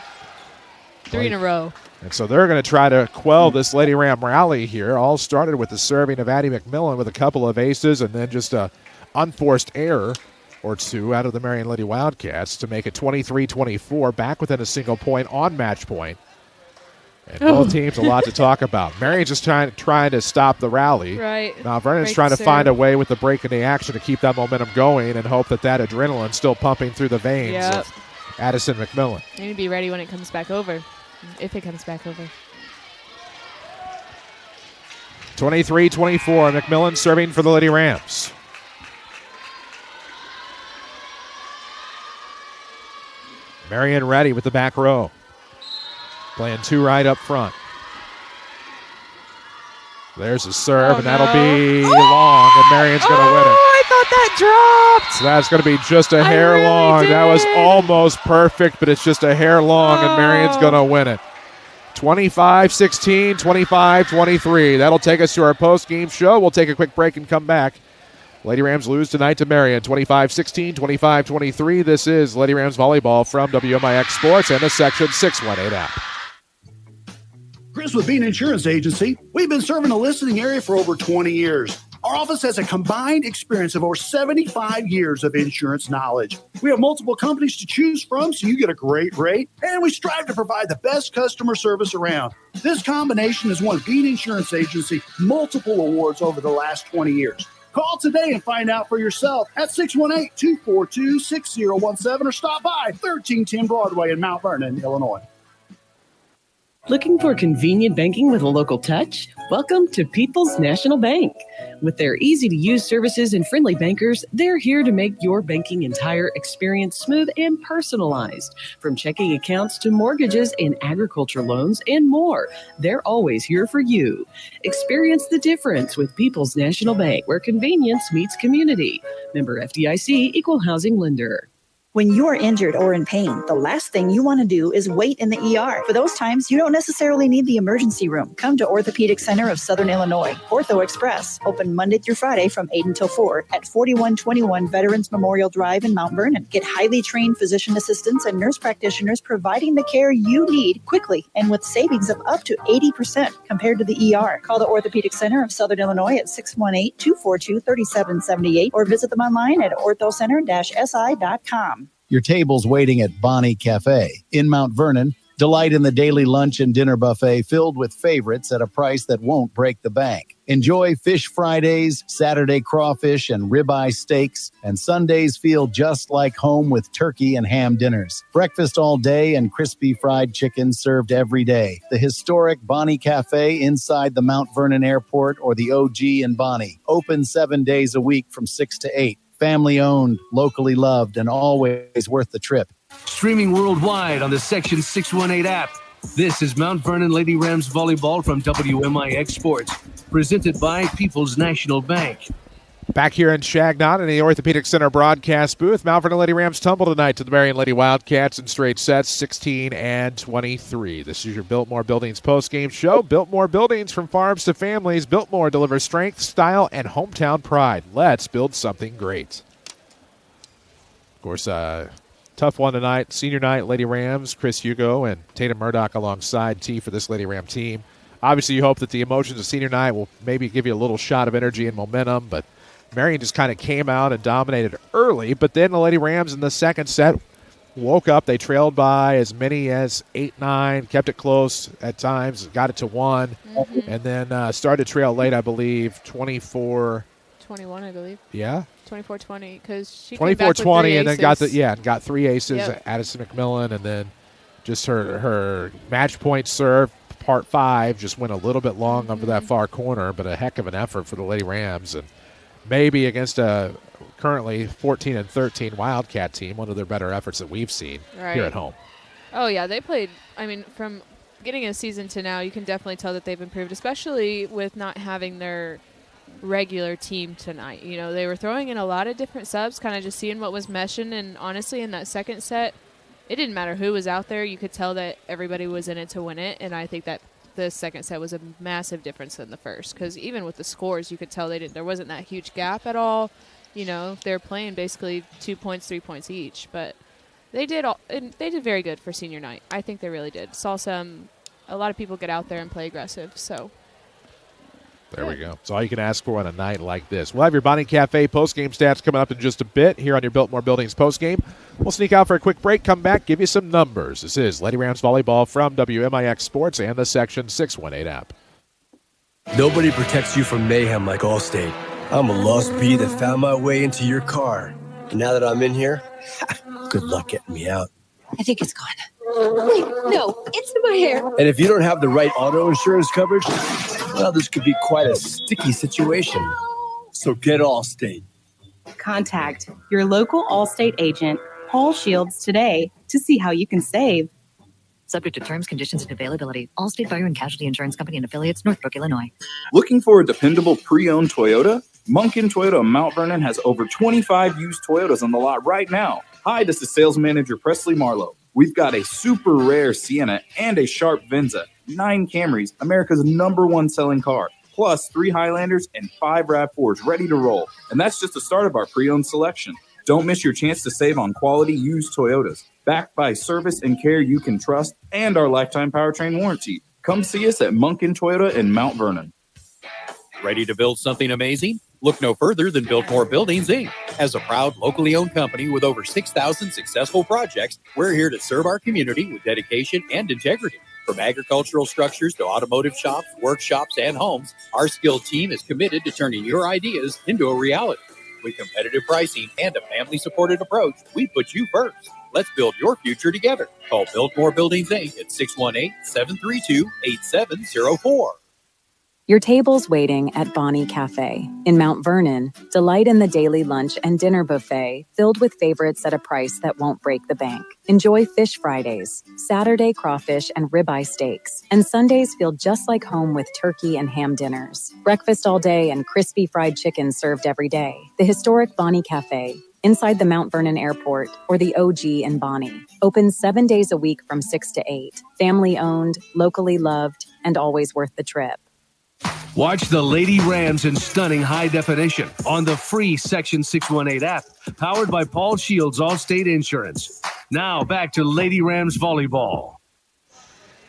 3 in a row. And so they're going to try to quell this Lady Ram rally here. All started with the serving of Addie McMillan with a couple of aces and then just a unforced error or 2 out of the Marion Lady Wildcats to make it 23-24, back within a single point on match point. And both teams a lot to talk about. Marion's just trying to stop the rally. Right. Now Vernon's Great trying to serve. find a way with the break in the action to keep that momentum going and hope that adrenaline's still pumping through the veins of Addison McMillan. They need to be ready when it comes back over, if it comes back over. 23-24, McMillan serving for the Lady Rams. Marion ready with the back row. Playing 2 right up front. There's a serve, and that'll be long, and Marion's going to win it. I thought that dropped. So that's going to be just a hair long. That was almost perfect, but it's just a hair long, and Marion's going to win it. 25-16, 25-23. That'll take us to our post-game show. We'll take a quick break and come back. Lady Rams lose tonight to Marion, 25-16, 25-23. This is Lady Rams Volleyball from WMIX Sports and the Section 618 app. Chris with Bean Insurance Agency. We've been serving the listening area for over 20 years. Our office has a combined experience of over 75 years of insurance knowledge. We have multiple companies to choose from, so you get a great rate, and we strive to provide the best customer service around. This combination has won Bean Insurance Agency multiple awards over the last 20 years. Call today and find out for yourself at 618-242-6017 or stop by 1310 Broadway in Mount Vernon, Illinois. Looking for convenient banking with a local touch? Welcome to People's National Bank. With their easy-to-use services and friendly bankers, they're here to make your banking entire experience smooth and personalized. From checking accounts to mortgages and agriculture loans and more, they're always here for you. Experience the difference with People's National Bank, where convenience meets community. Member FDIC, Equal Housing Lender. When you are injured or in pain, the last thing you want to do is wait in the ER. For those times, you don't necessarily need the emergency room. Come to Orthopedic Center of Southern Illinois, Ortho Express, open Monday through Friday from 8 until 4 at 4121 Veterans Memorial Drive in Mount Vernon. Get highly trained physician assistants and nurse practitioners providing the care you need quickly and with savings of up to 80% compared to the ER. Call the Orthopedic Center of Southern Illinois at 618-242-3778 or visit them online at orthocenter-si.com. Your table's waiting at Bonnie Cafe in Mount Vernon. Delight in the daily lunch and dinner buffet filled with favorites at a price that won't break the bank. Enjoy Fish Fridays, Saturday crawfish and ribeye steaks, and Sundays feel just like home with turkey and ham dinners. Breakfast all day and crispy fried chicken served every day. The historic Bonnie Cafe inside the Mount Vernon Airport or the OG in Bonnie. Open 7 days a week from 6 to 8. Family owned, locally loved, and always worth the trip. Streaming worldwide on the Section 618 app. This is Mount Vernon Lady Rams Volleyball from WMIX Sports, presented by People's National Bank. Back here in Shagnon in the Orthopedic Center broadcast booth, Mount Vernon Lady Rams tumble tonight to the Marion Lady Wildcats in straight sets, 16-23. This is your Biltmore Buildings postgame show. Biltmore Buildings, from farms to families. Biltmore delivers strength, style, and hometown pride. Let's build something great. Of course, tough one tonight. Senior night, Lady Rams, Chris Hugo, and Tatum Murdoch alongside T for this Lady Ram team. Obviously, you hope that the emotions of senior night will maybe give you a little shot of energy and momentum, but Marion just kind of came out and dominated early, but then the Lady Rams in the second set woke up. They trailed by as many as 8-9, kept it close at times, got it to 1, and then started to trail late, I believe, 24-21, I believe. Yeah? 24-20, because she 24-20, and then got 3 aces, Yep. Addison McMillan, and then Just her match point serve, part 5, just went a little bit long over that far corner, but a heck of an effort for the Lady Rams. And maybe against a currently 14-13 Wildcat team, one of their better efforts that we've seen here at home. Oh, yeah, they played, from getting a season to now, you can definitely tell that they've improved, especially with not having their regular team tonight. They were throwing in a lot of different subs, kind of just seeing what was meshing, and honestly, in that second set, it didn't matter who was out there. You could tell that everybody was in it to win it, and I think that the second set was a massive difference than the first, because even with the scores, you could tell there wasn't that huge gap at all. They're playing basically 2 points, 3 points each, but they did very good for senior night. I think they really did. Saw a lot of people get out there and play aggressive, so. There we go. That's all you can ask for on a night like this. We'll have your Bonnie Cafe postgame stats coming up in just a bit here on your Biltmore Buildings postgame. We'll sneak out for a quick break, come back, give you some numbers. This is Lady Rams Volleyball from WMIX Sports and the Section 618 app. Nobody protects you from mayhem like Allstate. I'm a lost bee that found my way into your car. And now that I'm in here, good luck getting me out. I think it's gone. Wait, no, it's in my hair. And if you don't have the right auto insurance coverage, well, this could be quite a sticky situation. So get Allstate. Contact your local Allstate agent, Paul Shields, today to see how you can save. Subject to terms, conditions, and availability. Allstate Fire and Casualty Insurance Company and Affiliates, Northbrook, Illinois. Looking for a dependable pre-owned Toyota? Munkin Toyota of Mount Vernon has over 25 used Toyotas on the lot right now. Hi, this is sales manager Presley Marlowe. We've got a super rare Sienna and a sharp Venza, 9 Camrys, America's #1 selling car, plus 3 Highlanders and 5 RAV4s ready to roll. And that's just the start of our pre-owned selection. Don't miss your chance to save on quality used Toyotas, backed by service and care you can trust and our lifetime powertrain warranty. Come see us at Munkin Toyota in Mount Vernon. Ready to build something amazing? Look no further than Biltmore Buildings, Inc. As a proud, locally owned company with over 6,000 successful projects, we're here to serve our community with dedication and integrity. From agricultural structures to automotive shops, workshops, and homes, our skilled team is committed to turning your ideas into a reality. With competitive pricing and a family-supported approach, we put you first. Let's build your future together. Call Biltmore Buildings, Inc. at 618-732-8704. Your table's waiting at Bonnie Cafe. In Mount Vernon, delight in the daily lunch and dinner buffet filled with favorites at a price that won't break the bank. Enjoy Fish Fridays, Saturday crawfish and ribeye steaks, and Sundays feel just like home with turkey and ham dinners. Breakfast all day and crispy fried chicken served every day. The historic Bonnie Cafe, inside the Mount Vernon Airport, or the OG in Bonnie. Open 7 days a week from 6 to 8. Family owned, locally loved, and always worth the trip. Watch the Lady Rams in stunning high definition on the free Section 618 app, powered by Paul Shields Allstate Insurance. Now back to Lady Rams Volleyball.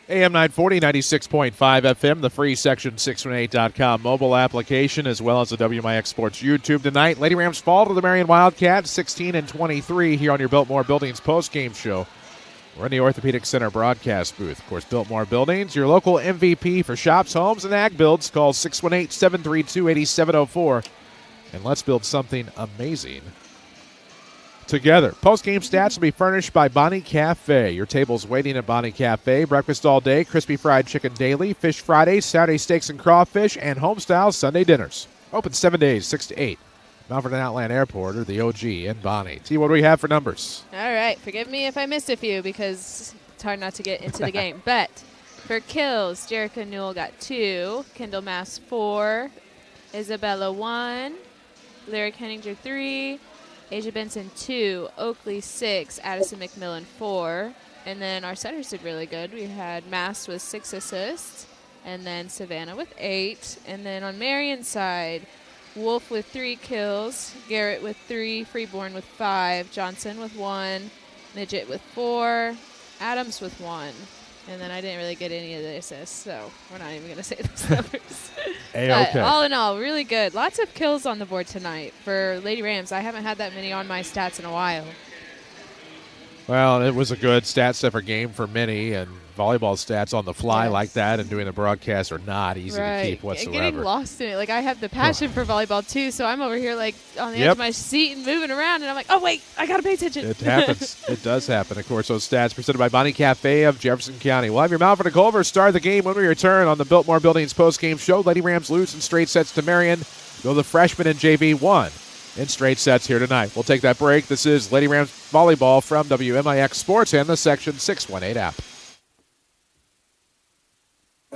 AM 940, 96.5 FM, the free Section618.com mobile application, as well as the WMIX Sports YouTube tonight. Lady Rams fall to the Marion Wildcats, 16-23 here on your Biltmore Buildings postgame show. We're in the Orthopedic Center broadcast booth. Of course, Biltmore Buildings, your local MVP for shops, homes, and ag builds. Call 618-732-8704. And let's build something amazing together. Post-game stats will be furnished by Bonnie Cafe. Your table's waiting at Bonnie Cafe. Breakfast all day, crispy fried chicken daily, fish Fridays, Saturday steaks and crawfish, and home-style Sunday dinners. Open 7 days, 6 to 8. Mount Vernon Outland Airport, or the OG in Bonnie. T, what do we have for numbers? All right. Forgive me if I missed a few because it's hard not to get into the game. But for kills, Jerica Newell got 2, Kendall Mass 4, Isabella 1, Lyric Henninger 3, Asia Benson 2, Oakley 6, Addison McMillan 4. And then our setters did really good. We had Mass with 6 assists, and then Savannah with 8. And then on Marion's side, Wolf with 3 kills, Garrett with 3, Freeborn with 5, Johnson with 1, Midget with 4, Adams with 1. And then I didn't really get any of the assists, so we're not even going to say those numbers. Okay. All in all, really good. Lots of kills on the board tonight for Lady Rams. I haven't had that many on my stats in a while. Well, it was a good stat stuffer game for many, and volleyball stats on the fly like that and doing the broadcast are not easy to keep whatsoever. Getting lost in it. Like, I have the passion for volleyball, too, so I'm over here, like, on the edge of my seat and moving around, and I'm like, oh, wait, I got to pay attention. It happens. It does happen. Of course, those stats presented by Bonnie Cafe of Jefferson County. We'll have your Mount Vernon Culvers start the game when we return on the Biltmore Buildings post-game show. Lady Rams lose in straight sets to Marion, though the freshmen in JV won in straight sets here tonight. We'll take that break. This is Lady Rams Volleyball from WMIX Sports and the Section 618 app.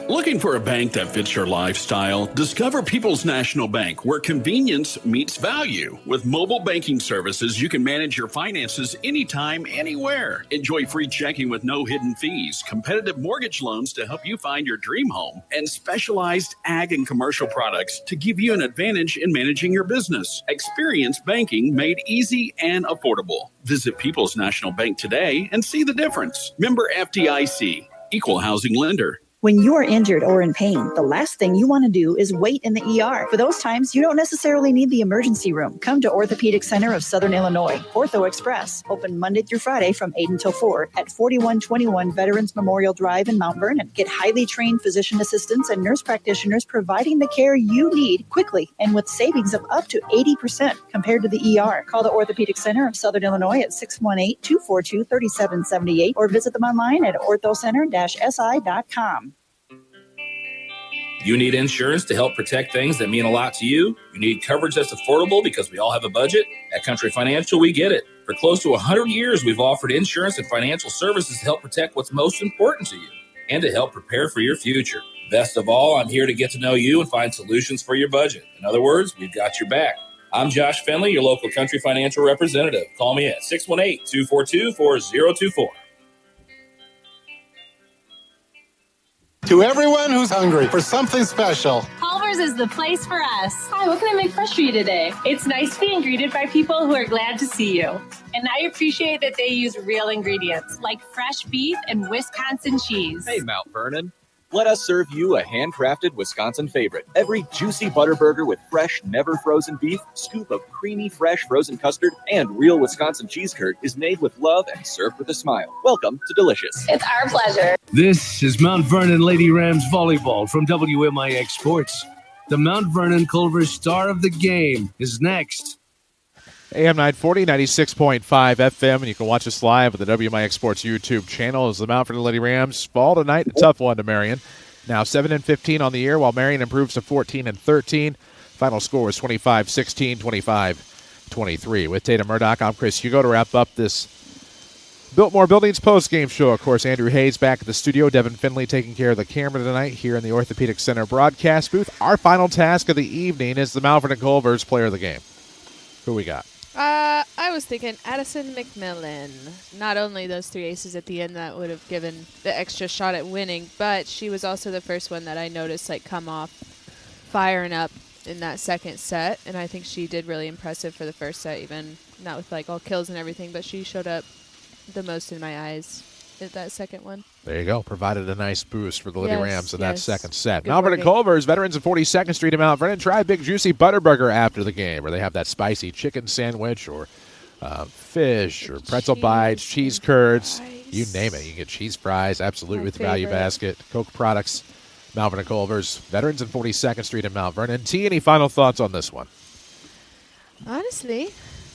Looking for a bank that fits your lifestyle? Discover People's National Bank, where convenience meets value. With mobile banking services, you can manage your finances anytime, anywhere. Enjoy free checking with no hidden fees, competitive mortgage loans to help you find your dream home, and specialized ag and commercial products to give you an advantage in managing your business. Experience banking made easy and affordable. Visit People's National Bank today and see the difference. Member FDIC, Equal Housing Lender. When you are injured or in pain, the last thing you want to do is wait in the ER. For those times, you don't necessarily need the emergency room. Come to Orthopedic Center of Southern Illinois, Ortho Express, open Monday through Friday from 8 until 4 at 4121 Veterans Memorial Drive in Mount Vernon. Get highly trained physician assistants and nurse practitioners providing the care you need quickly and with savings of up to 80% compared to the ER. Call the Orthopedic Center of Southern Illinois at 618-242-3778 or visit them online at orthocenter-si.com. You need insurance to help protect things that mean a lot to you. You need coverage that's affordable because we all have a budget. At Country Financial, we get it. For close to 100 years, we've offered insurance and financial services to help protect what's most important to you and to help prepare for your future. Best of all, I'm here to get to know you and find solutions for your budget. In other words, we've got your back. I'm Josh Finley, your local Country Financial representative. Call me at 618-242-4024. To everyone who's hungry for something special, Culver's is the place for us. Hi, what can I make fresh for you today? It's nice being greeted by people who are glad to see you. And I appreciate that they use real ingredients like fresh beef and Wisconsin cheese. Hey, Mount Vernon. Let us serve you a handcrafted Wisconsin favorite. Every juicy butter burger with fresh, never frozen beef, scoop of creamy, fresh frozen custard, and real Wisconsin cheese curd is made with love and served with a smile. Welcome to Delicious. It's our pleasure. This is Mount Vernon Lady Rams Volleyball from WMIX Sports. The Mount Vernon Culver's star of the game is next. AM 940, 96.5 FM, and you can watch us live at the WMIX Sports YouTube channel as the Mount Vernon Lady Rams fall tonight. A tough one to Marion. Now 7-15 on the year, while Marion improves to 14-13. Final score was 25-16, 25-23. With Tatum Murdoch, I'm Chris Hugo to wrap up this Biltmore Buildings post-game show. Of course, Andrew Hayes back at the studio. Devin Finley taking care of the camera tonight here in the Orthopedic Center broadcast booth. Our final task of the evening is the Mount Vernon Culvers player of the game. Who we got? I was thinking Addison McMillan. Not only those 3 aces at the end that would have given the extra shot at winning, but she was also the first one that I noticed come off firing up in that second set, and I think she did really impressive for the first set, even not with all kills and everything, but she showed up the most in my eyes at that second one. There you go. Provided a nice boost for the Lady Rams in that second set. Good Mount Vernon working. Culvers, veterans of 42nd Street in Mount Vernon, try a big juicy butter burger after the game, where they have that spicy chicken sandwich or fish or pretzel bites, cheese curds, you name it. You can get cheese fries, absolutely, with the value basket. Coke products, Mount Vernon Culvers, veterans of 42nd Street in Mount Vernon. T, any final thoughts on this one? Honestly,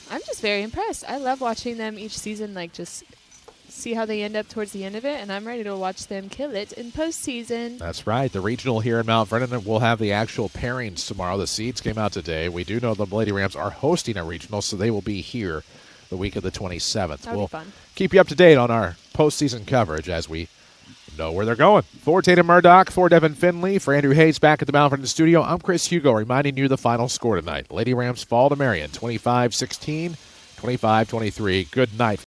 I'm just very impressed. I love watching them each season, just see how they end up towards the end of it, and I'm ready to watch them kill it in postseason. That's right. The regional here in Mount Vernon will have the actual pairings tomorrow. The seeds came out today. We do know the Lady Rams are hosting a regional, so they will be here the week of the 27th. That'll We'll be fun. keep you up to date on our postseason coverage as we know where they're going. For Tatum Murdoch, for Devin Finley, for Andrew Hayes back at the Mount Vernon studio, I'm Chris Hugo reminding you the final score tonight. Lady Rams fall to Marion, 25-16, 25-23. Good night.